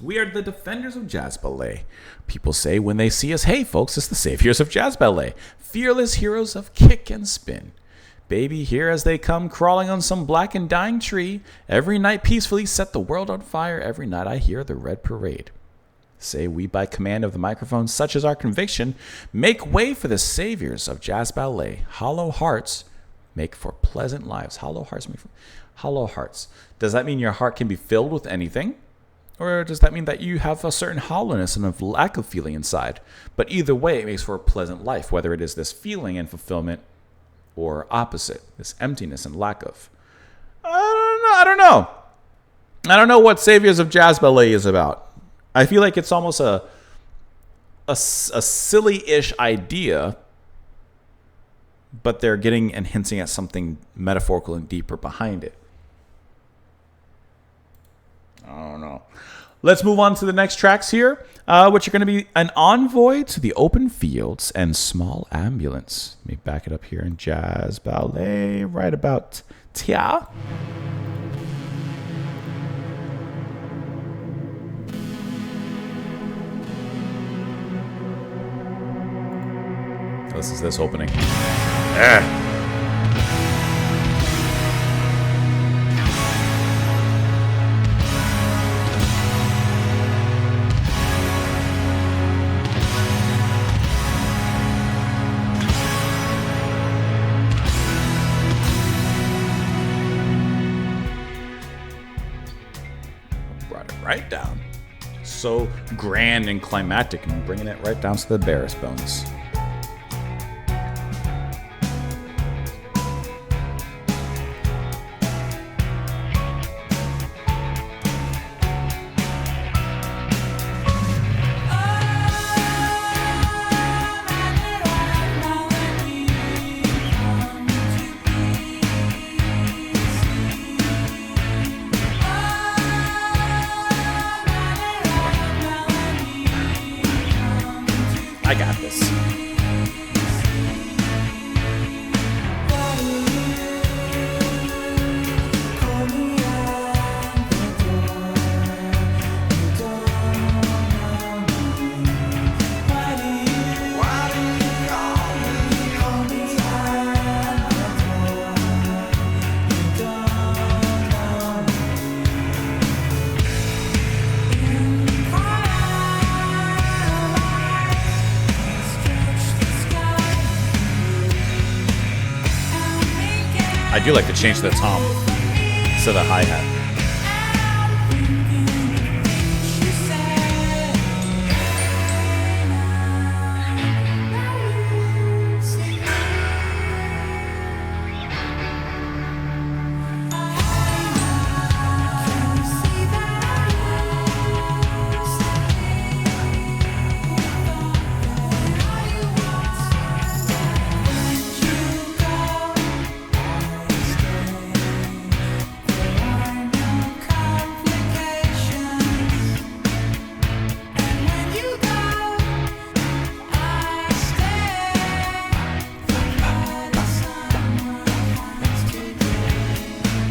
We are the defenders of Jazz Ballet. People say when they see us, "Hey, folks, it's the Saviors of Jazz Ballet. Fearless heroes of kick and spin. Baby, here as they come, crawling on some black and dying tree. Every night peacefully set the world on fire. Every night I hear the red parade. Say we by command of the microphone, such is our conviction, make way for the Saviors of Jazz Ballet. Hollow hearts make for pleasant lives." Hollow hearts. Does that mean your heart can be filled with anything? Or does that mean that you have a certain hollowness and a lack of feeling inside? But either way, it makes for a pleasant life, whether it is this feeling and fulfillment or opposite, this emptiness and lack of. I don't know. I don't know what Saviors of Jazz Ballet is about. I feel like it's almost a silly-ish idea, but they're getting and hinting at something metaphorical and deeper behind it. I don't know. Let's move on to the next tracks here, which are going to be An Envoy to the Open Fields and Small Ambulance. Let me back it up here in Jazz Ballet right about Tia. This is this opening. Right down. So grand and climactic, and bringing it right down to the barest bones. I got this. I do like to change the tom. So the hi-hat.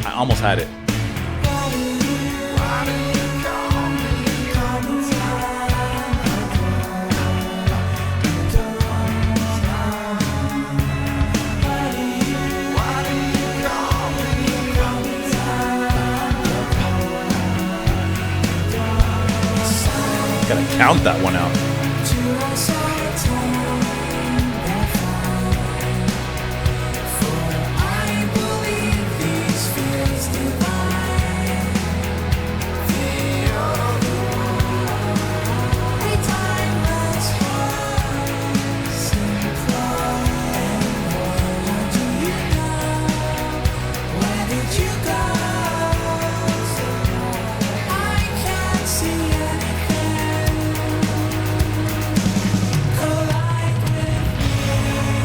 I almost had it. Gotta count that one out.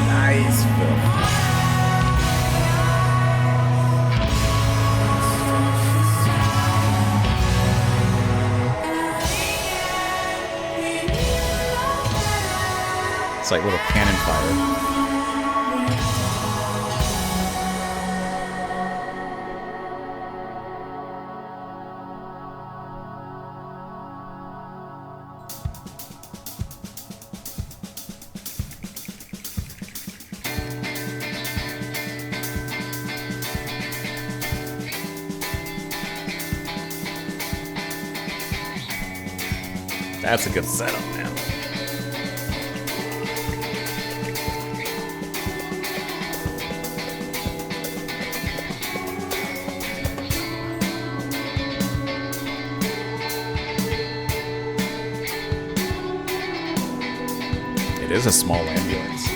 Nice, Phil. It's like little cannon fire. That's a good setup, man. It is a small ambulance.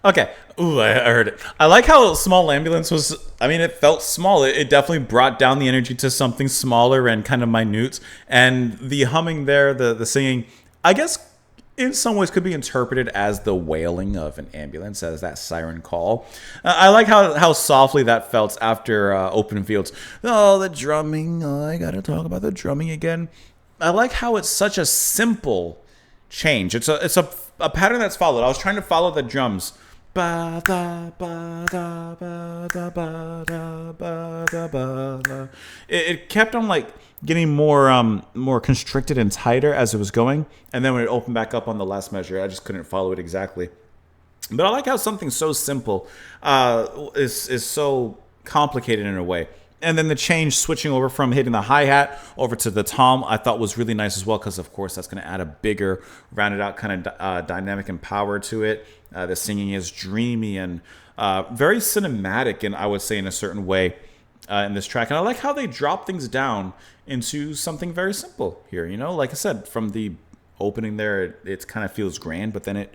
Okay. Ooh, I heard it. I like how small ambulance was. I mean, it felt small. It definitely brought down the energy to something smaller and kind of minute. And the humming there, the singing, I guess in some ways could be interpreted as the wailing of an ambulance, as that siren call. I like how softly that felt after Open Fields. Oh, the drumming. Oh, I got to talk about the drumming again. I like how it's such a simple change. It's a pattern that's followed. I was trying to follow the drums. Ba da ba da ba da ba da ba da ba da. It kept on like getting more constricted and tighter as it was going, and then when it opened back up on the last measure, I just couldn't follow it exactly. But I like how something so simple is so complicated in a way. And then the change switching over from hitting the hi-hat over to the tom, I thought was really nice as well, because of course that's going to add a bigger, rounded out kind of dynamic and power to it. The singing is dreamy and very cinematic, and I would say in a certain way in this track. And I like how they drop things down into something very simple here. You know, like I said, from the opening there, it kind of feels grand, but then it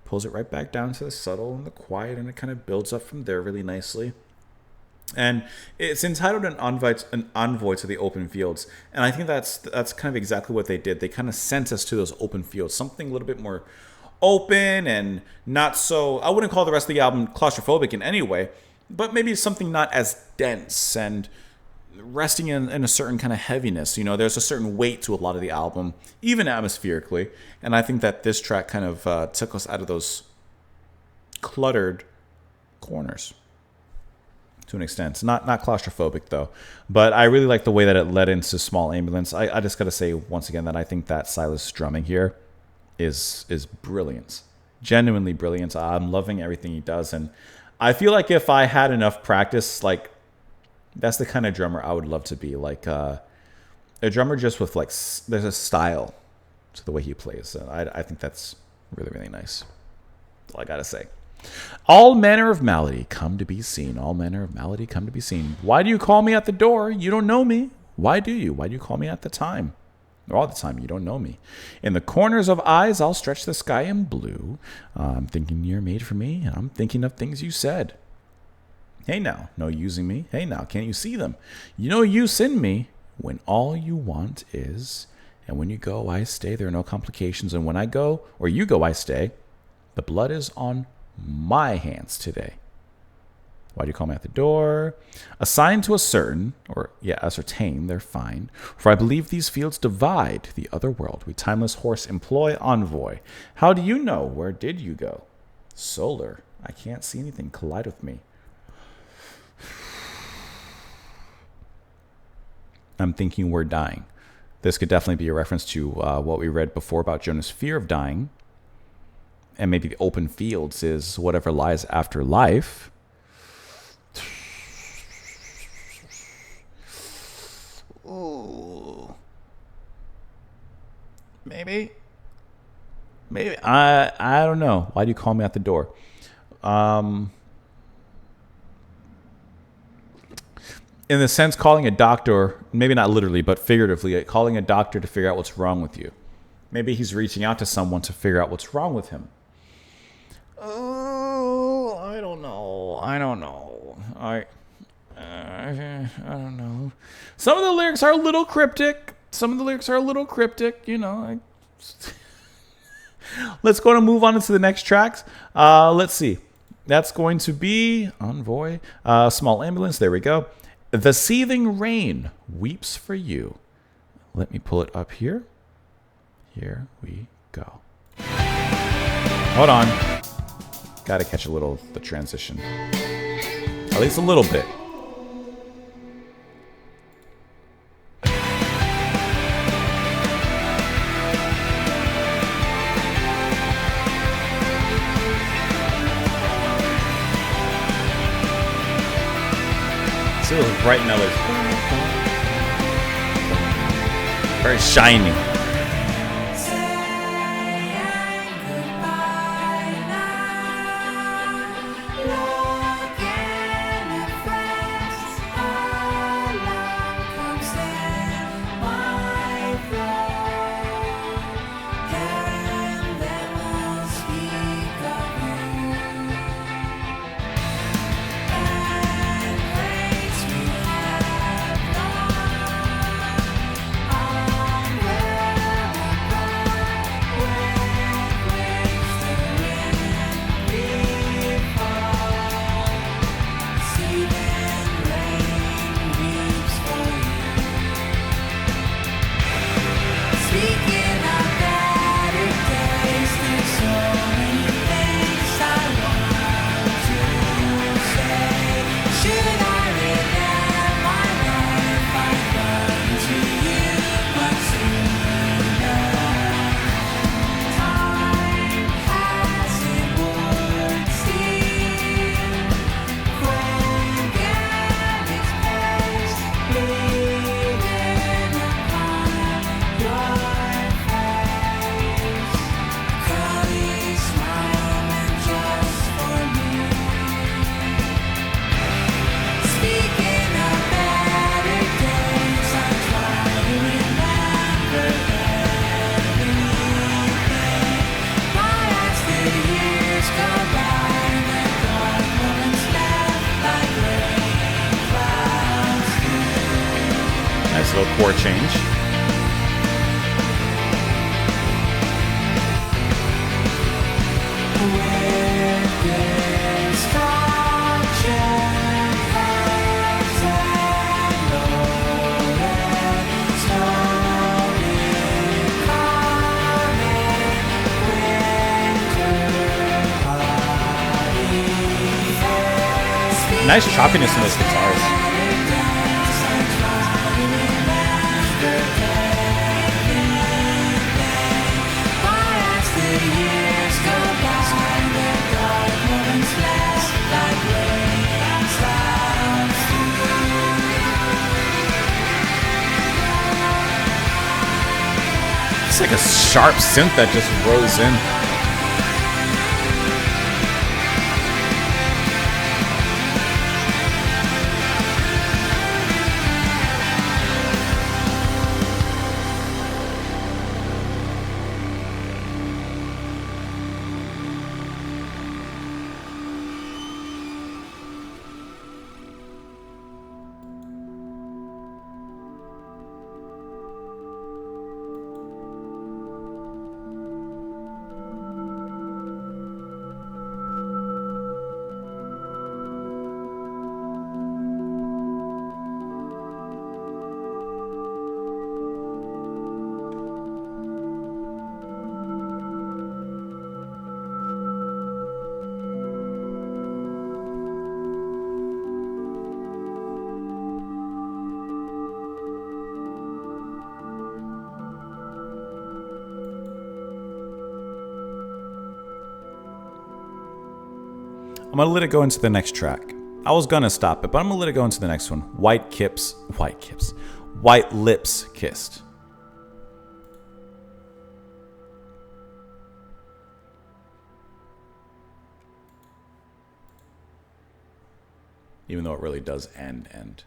pulls it right back down to the subtle and the quiet, and it kind of builds up from there really nicely. And it's entitled an envoy to the open fields. And I think that's kind of exactly what they did. They kind of sent us to those open fields, something a little bit more open and not so, I wouldn't call the rest of the album claustrophobic in any way, but maybe something not as dense and resting in a certain kind of heaviness. You know, there's a certain weight to a lot of the album, even atmospherically. And I think that this track kind of took us out of those cluttered corners. to an extent. Not claustrophobic though, but I really like the way that it led into Small Ambulance. I just got to say once again that I think that Silas drumming here is brilliant, genuinely brilliant. I'm loving everything he does, and I feel like if I had enough practice, like that's the kind of drummer I would love to be, like a drummer just with like there's a style to the way he plays. I think that's really, really nice. That's all I gotta say. All manner of malady come to be seen. All manner of malady come to be seen. Why do you call me at the door? You don't know me. Why do you? Why do you call me at the time? Or all the time, you don't know me. In the corners of eyes, I'll stretch the sky in blue. I'm thinking you're made for me, and I'm thinking of things you said. Hey now, no using me. Hey now, can't you see them? You know use in me when all you want is, and when you go, I stay. There are no complications. And when I go, or you go, I stay. The blood is on my hands today. Why do you call me at the door? Assigned to a certain, or ascertain, they're fine. For I believe these fields divide the other world. We timeless horse employ envoy. How do you know? Where did you go? Solar. I can't see anything. Collide with me. I'm thinking we're dying. This could definitely be a reference to what we read before about Jonah's fear of dying. And maybe the open fields is whatever lies after life. Ooh. Maybe. I don't know. Why do you call me at the door? In the sense, calling a doctor, maybe not literally, but figuratively, calling a doctor to figure out what's wrong with you. Maybe he's reaching out to someone to figure out what's wrong with him. Oh, I don't know. I don't know. Some of the lyrics are a little cryptic. You know. Let's go and move on into the next tracks. Let's see. That's going to be Envoy, Small Ambulance. There we go. The seething rain weeps for you. Let me pull it up here. Here we go. Hold on. Got to catch the transition. At least a little bit. See those bright melodies. Very shiny. Little chord change. Nice choppiness in those guitars. It's like a sharp synth that just rolls in. I'm gonna let it go into the next track. I was gonna stop it, but I'm gonna let it go into the next one. White Lips Kissed. Even though it really does end.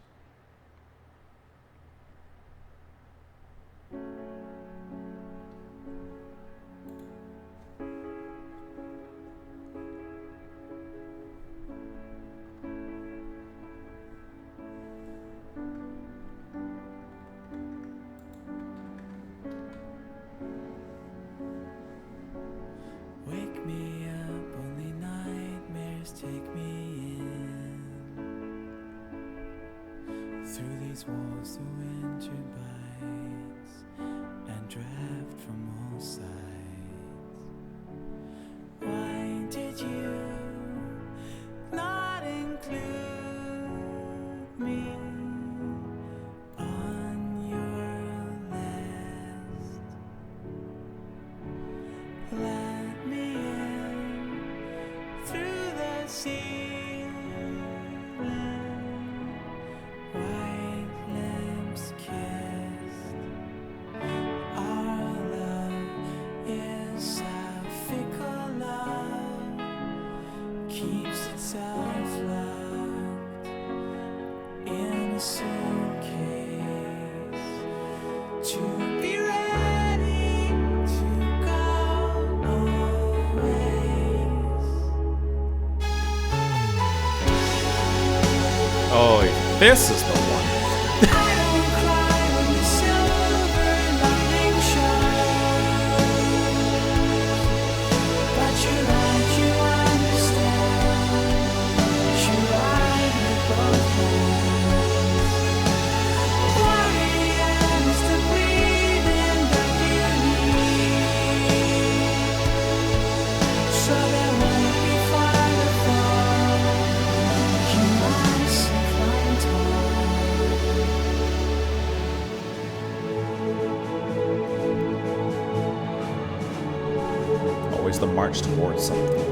Wake me up, only nightmares take me in. Through these walls, the winter bites and draft from all sides. Why did you not include me on your list? Let me in through the ceiling. White lips kissed. Our love is a fickle love, keeps itself locked in a suitcase to be ready to go always. Oh, this is the one. I don't cry when the silver lining shines, but you like you understand. You ride with both hands. Worry is the breathing that you need, so there won't be far to fall. You nice and flying tall. Always the march towards something.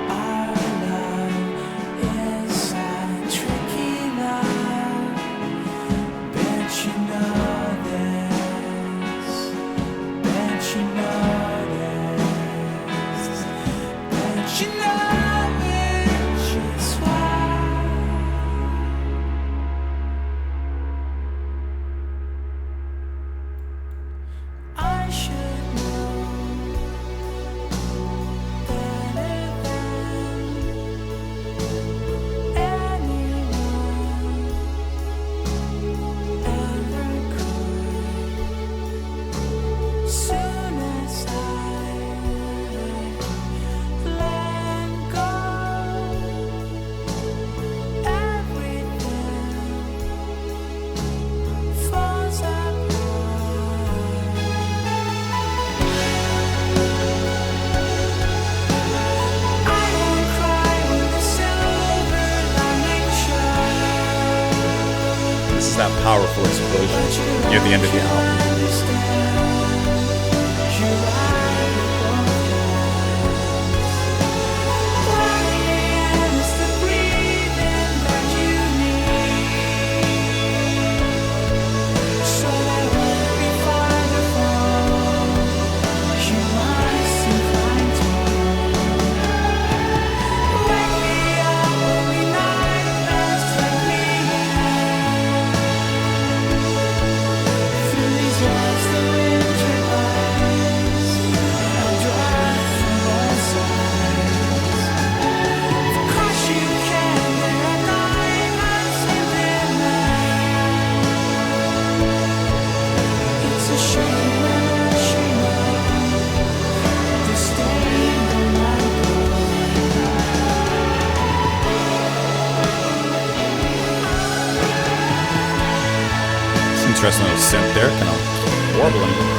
Our love is that powerful explosion near the end of the album. Interesting little synth there, kind of warbling.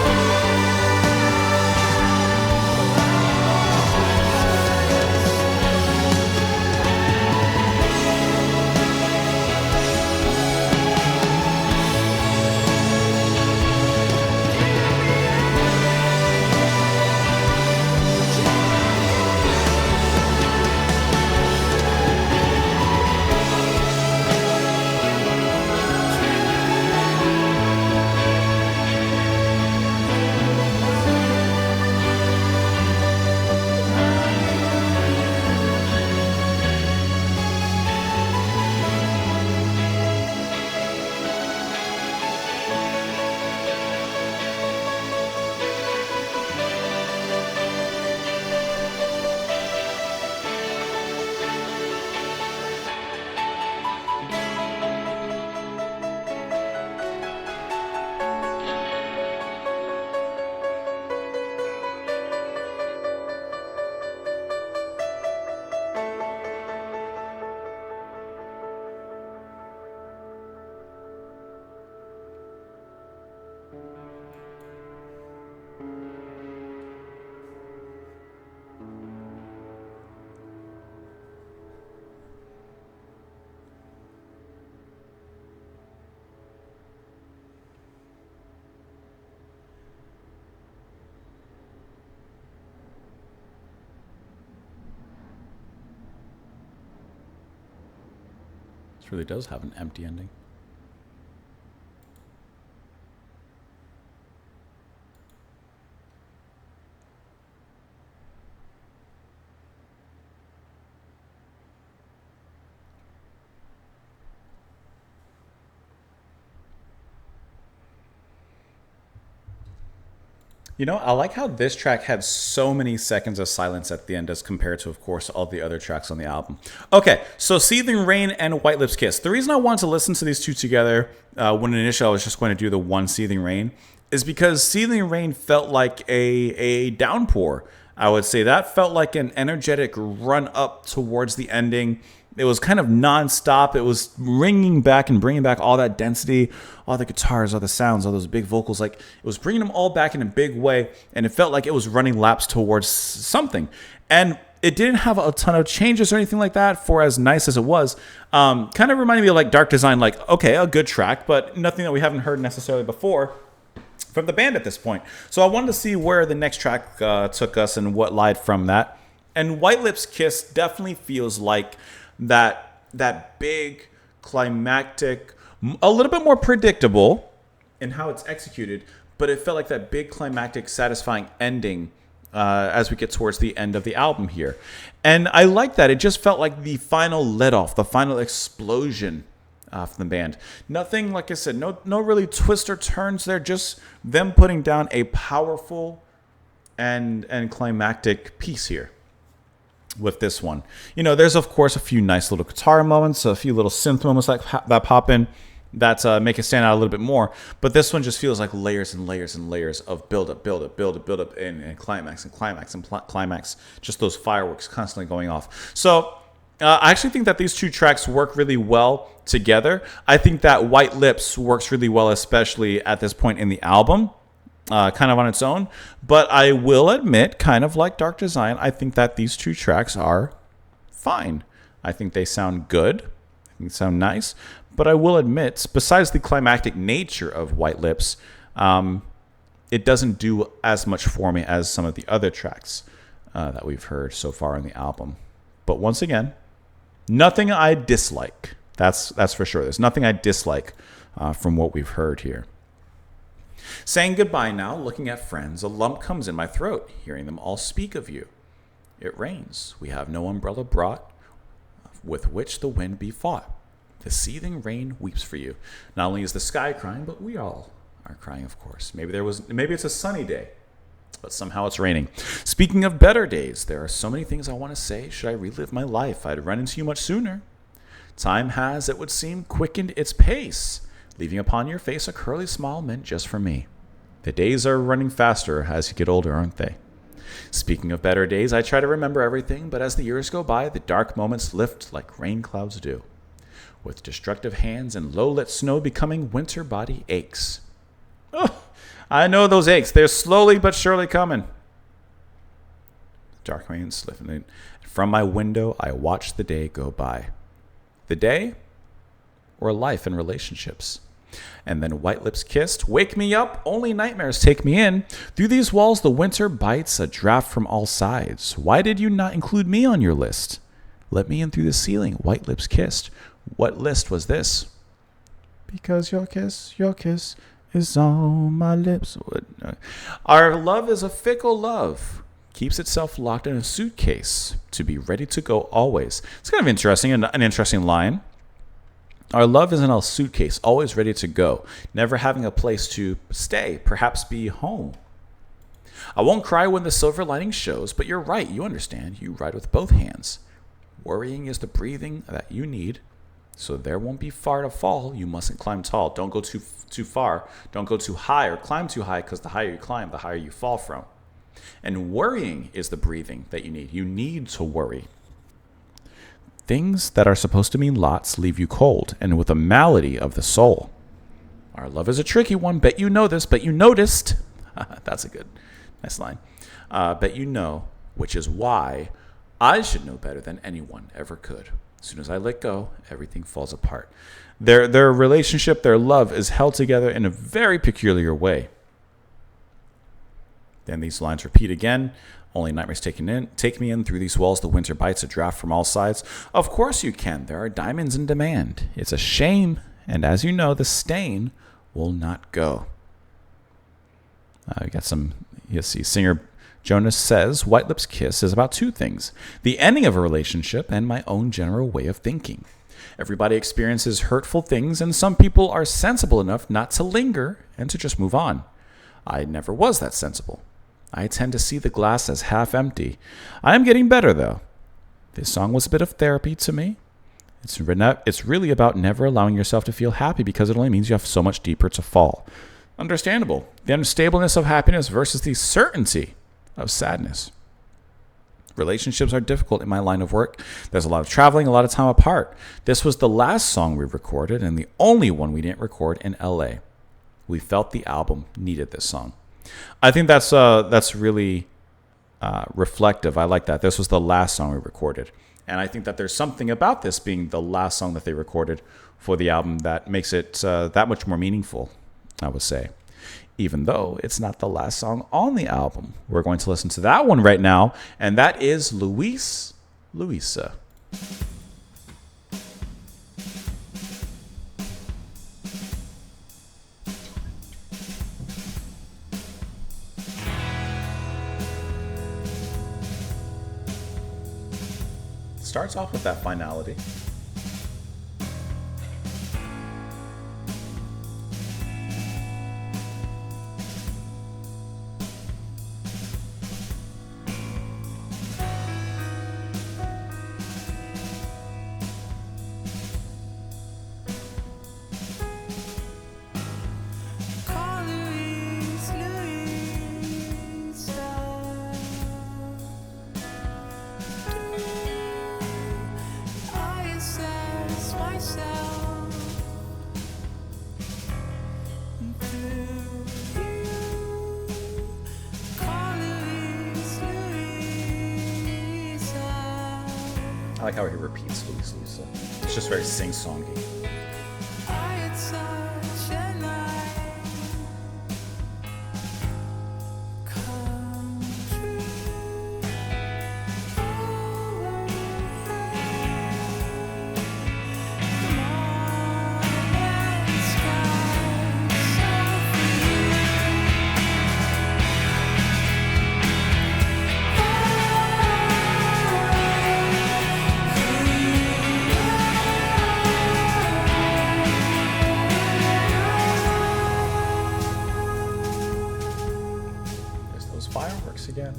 This really does have an empty ending. You know, I like how this track had so many seconds of silence at the end as compared to, of course, all the other tracks on the album. Okay, so Seething Rain and White Lips Kiss. The reason I wanted to listen to these two together when initially I was just going to do the one Seething Rain is because Seething Rain felt like a downpour. I would say that felt like an energetic run up towards the ending. It was kind of nonstop. It was ringing back and bringing back all that density, all the guitars, all the sounds, all those big vocals. Like, it was bringing them all back in a big way, and it felt like it was running laps towards something. And it didn't have a ton of changes or anything like that for as nice as it was. Kind of reminded me of like Dark Design, like, okay, a good track, but nothing that we haven't heard necessarily before from the band at this point. So I wanted to see where the next track took us and what lied from that. And White Lips Kiss definitely feels like that big climactic, a little bit more predictable in how it's executed, but it felt like that big climactic satisfying ending as we get towards the end of the album here. And I like that. It just felt like the final let off, the final explosion from the band. Nothing, like I said, no really twists or turns there, just them putting down a powerful and climactic piece here with this one. You know, there's of course a few nice little guitar moments, a few little synth moments like that pop in that make it stand out a little bit more. But this one just feels like layers and layers and layers of build up, and climax and climax and climax. Just those fireworks constantly going off. So I actually think that these two tracks work really well together. I think that White Lips works really well, especially at this point in the album. Kind of on its own, but I will admit, kind of like Dark Design, I think that these two tracks are fine. I think they sound good. I It sound nice, but I will admit, besides the climactic nature of White Lips, it doesn't do as much for me as some of the other tracks that we've heard so far in the album. But once again, nothing I dislike. That's for sure. There's nothing I dislike from what we've heard here. Saying goodbye now, looking at friends, a lump comes in my throat, hearing them all speak of you. It rains. We have no umbrella brought, with which the wind be fought. The seething rain weeps for you. Not only is the sky crying, but we all are crying, of course. Maybe it's a sunny day, but somehow it's raining. Speaking of better days, there are so many things I want to say. Should I relive my life, I'd run into you much sooner. Time has, it would seem, quickened its pace, leaving upon your face a curly smile meant just for me. The days are running faster as you get older, aren't they? Speaking of better days, I try to remember everything, but as the years go by, the dark moments lift like rain clouds do. With destructive hands and low-lit snow becoming winter body aches. Oh, I know those aches. They're slowly but surely coming. Dark rain slipping. From my window, I watch the day go by. The day or life and relationships. And then White Lips kissed. Wake me up, only nightmares take me in. Through these walls the winter bites a draft from all sides. Why did you not include me on your list? Let me in through the ceiling, White Lips kissed. What list was this? Because your kiss is on my lips. Our love is a fickle love. Keeps itself locked in a suitcase to be ready to go always. It's kind of interesting, an interesting line. Our love is in a suitcase, always ready to go, never having a place to stay, perhaps be home. I won't cry when the silver lining shows, but you're right, you understand, you ride with both hands. Worrying is the breathing that you need, so there won't be far to fall. You mustn't climb tall. Don't go too far. Don't go too high or climb too high, because the higher you climb, the higher you fall from. And worrying is the breathing that you need. You need to worry. Things that are supposed to mean lots leave you cold and with a malady of the soul. Our love is a tricky one. Bet you know this, but you noticed. That's a good, nice line. Bet you know, which is why I should know better than anyone ever could. As soon as I let go, everything falls apart. Their relationship, their love is held together in a very peculiar way. Then these lines repeat again. Only nightmares take me in through these walls. The winter bites a draft from all sides. Of course you can. There are diamonds in demand. It's a shame, and as you know, the stain will not go. We got some. You see, singer Jonas says, "White Lips Kiss is about two things: the ending of a relationship and my own general way of thinking. Everybody experiences hurtful things, and some people are sensible enough not to linger and to just move on. I never was that sensible. I tend to see the glass as half empty. I am getting better, though. This song was a bit of therapy to me. It's really about never allowing yourself to feel happy, because it only means you have so much deeper to fall. Understandable. The unstableness of happiness versus the certainty of sadness. Relationships are difficult in my line of work. There's a lot of traveling, a lot of time apart. This was the last song we recorded and the only one we didn't record in LA. We felt the album needed this song." I think that's really reflective. I like that. This was the last song we recorded. And I think that there's something about this being the last song that they recorded for the album that makes it that much more meaningful, I would say. Even though it's not the last song on the album. We're going to listen to that one right now, and that is Luis Luisa. Starts off with that finality. Call Luis, Luisa. I assess myself through you. Call Luis, Luisa. I I like how he repeats Luis Lisa. It's just very sing-songy. I had such a night come true. Morning sky There's those fireworks again.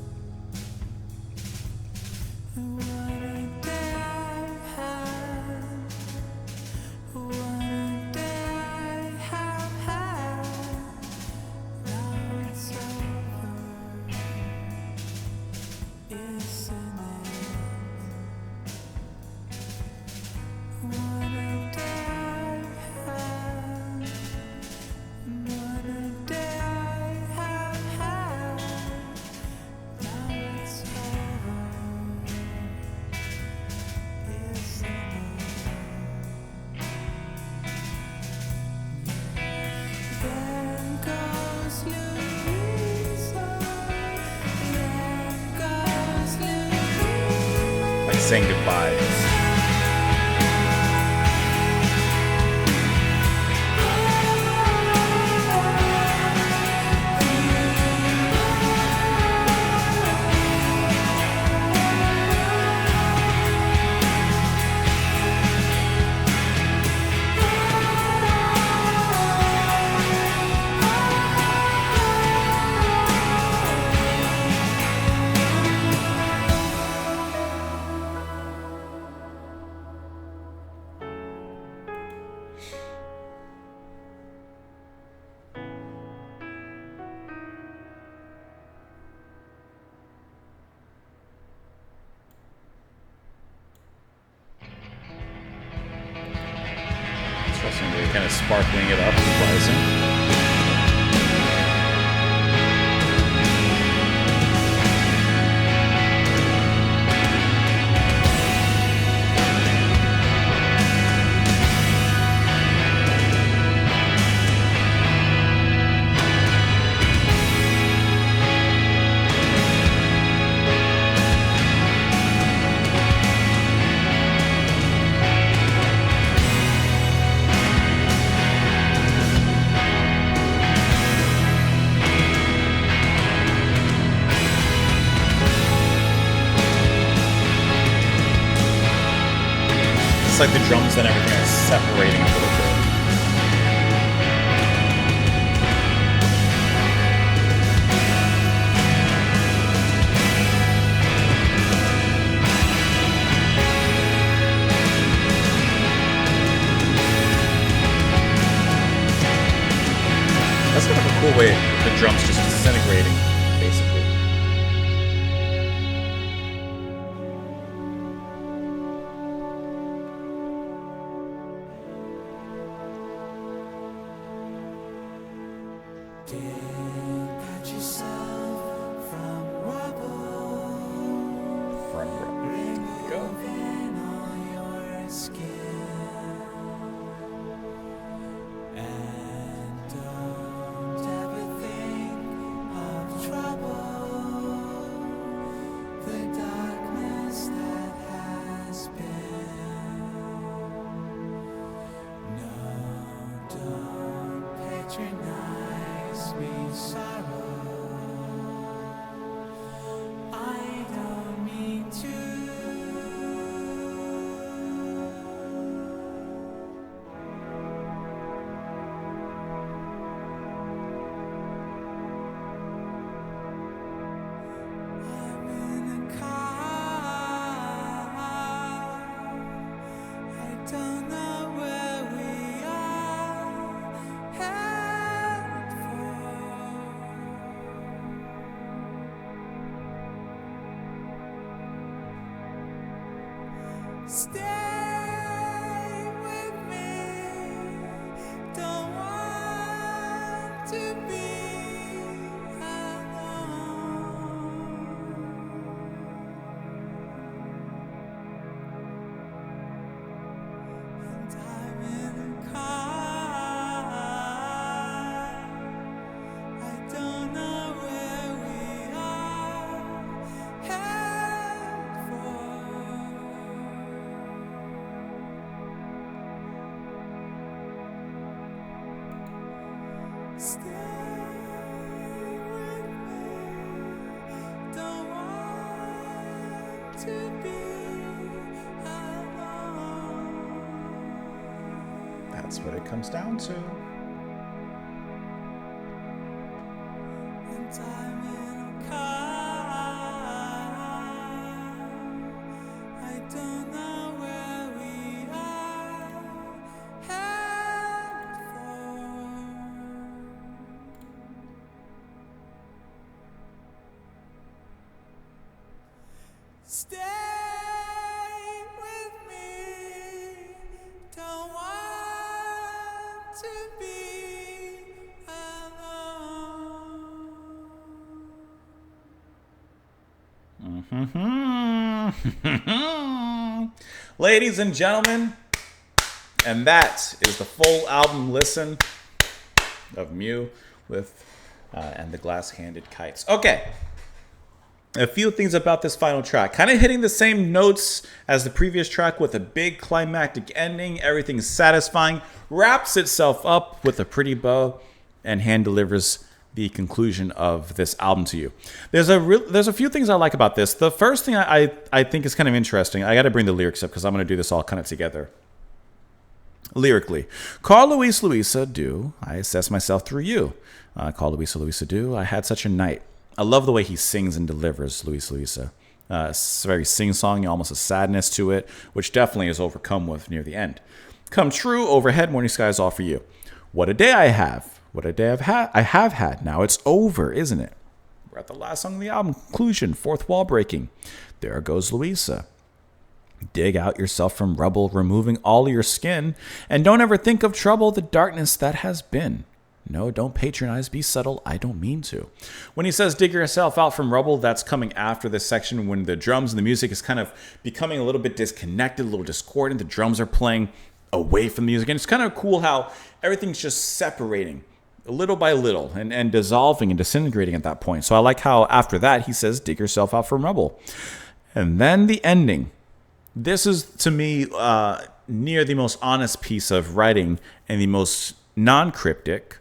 Like saying goodbye. Interesting, they're kind of sparkling it up and rising. It's like the drums and everything are separating a little bit. That's kind of a cool way, the drums just disintegrating, basically. Got yourself from rubble, Go. moving on your skin, and don't ever think of trouble, the darkness that has been. No, don't patronize me, sorrow. I don't mean to. I'm in a car. I don't know where we are headed for. to be alone. That's what it comes down to. And I'm in a car. I don't know where we are headed for. Stay with me. Don't want to be alone. Ladies and gentlemen, and that is the full album listen of Mew with and the Glass-Handed Kites. Okay. A few things about this final track. Kind of hitting the same notes as the previous track with a big climactic ending. Everything's satisfying. Wraps itself up with a pretty bow and hand delivers the conclusion of this album to you. There's a few things I like about this. The first thing I think is kind of interesting. I got to bring the lyrics up because I'm going to do this all kind of together. Lyrically, Carl Luis Luisa do, I assess myself through you. Carl Luisa Luisa do, I had such a night. I love the way he sings and delivers, Luis Luisa. It's very sing-songy, almost a sadness to it, which definitely is overcome with near the end. Come true, overhead, morning skies all for you. What a day I have. What a day I have had. Now it's over, isn't it? We're at the last song of the album, conclusion, fourth wall breaking. There goes Luisa. Dig out yourself from rubble, removing all your skin, and don't ever think of trouble, the darkness that has been. No, don't patronize, be subtle, I don't mean to. When he says dig yourself out from rubble, that's coming after this section when the drums and the music is kind of becoming a little bit disconnected, a little discordant. The drums are playing away from the music. And it's kind of cool how everything's just separating little by little and dissolving and disintegrating at that point. So I like how after that he says dig yourself out from rubble. And then the ending. This is, to me, near the most honest piece of writing and the most non-cryptic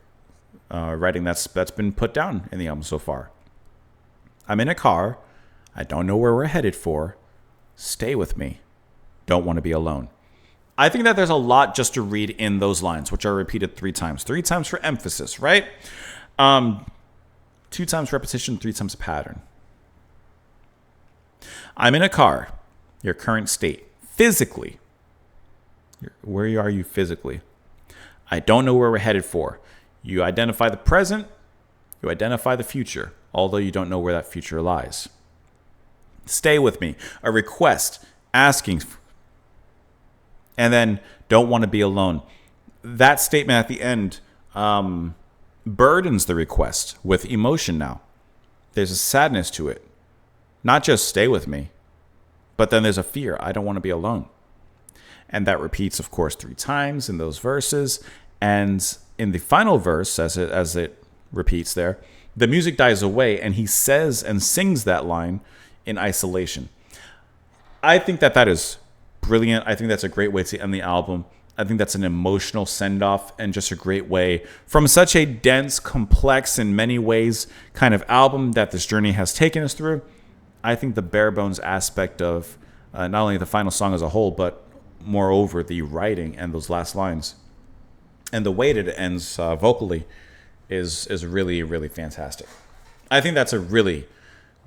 writing that's been put down in the album so far. I'm in a car. I don't know where we're headed for. Stay with me. Don't want to be alone. I think that there's a lot just to read in those lines, which are repeated 3 times. 3 times for emphasis, right? 2 times repetition, 3 times pattern. I'm in a car. Your current state. Physically. Where are you physically? I don't know where we're headed for. You identify the present, you identify the future, although you don't know where that future lies. Stay with me, a request, asking, and then don't want to be alone. That statement at the end burdens the request with emotion now. There's a sadness to it. Not just stay with me, but then there's a fear. I don't want to be alone. And that repeats, of course, 3 times in those verses. And in the final verse, as it repeats there, the music dies away and he says and sings that line in isolation. I think that is brilliant. I think that's a great way to end the album. I think that's an emotional send-off and just a great way from such a dense, complex, in many ways kind of album that this journey has taken us through. I think the bare bones aspect of not only the final song as a whole, but moreover the writing and those last lines and the way that it ends vocally is really, really fantastic. I think that's a really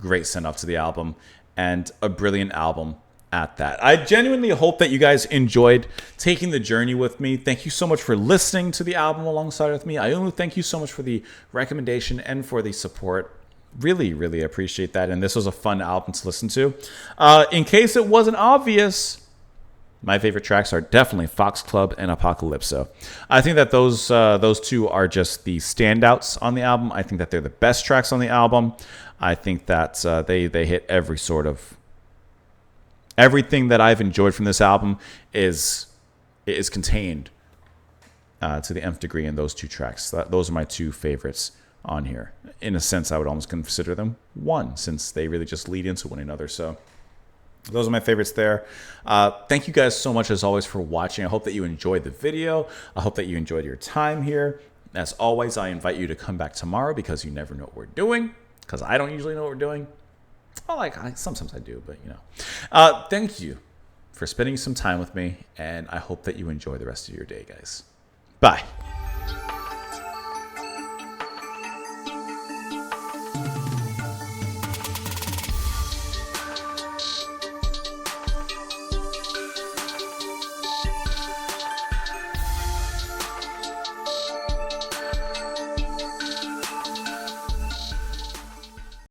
great send-off to the album and a brilliant album at that. I genuinely hope that you guys enjoyed taking the journey with me. Thank you so much for listening to the album alongside with me. I only thank you so much for the recommendation and for the support. Really, really appreciate that. And this was a fun album to listen to. In case it wasn't obvious, my favorite tracks are definitely Fox Club and Apocalypso. I think that those 2 are just the standouts on the album. I think that they're the best tracks on the album. I think that they hit every sort of... Everything that I've enjoyed from this album is contained to the nth degree in those 2 tracks. Those are my 2 favorites on here. In a sense, I would almost consider them one, since they really just lead into one another. So those are my favorites there. Thank you guys so much, as always, for watching. I hope that you enjoyed the video. I hope that you enjoyed your time here. As always, I invite you to come back tomorrow because you never know what we're doing, because I don't usually know what we're doing. Well, sometimes I do, but thank you for spending some time with me, and I hope that you enjoy the rest of your day, guys. Bye.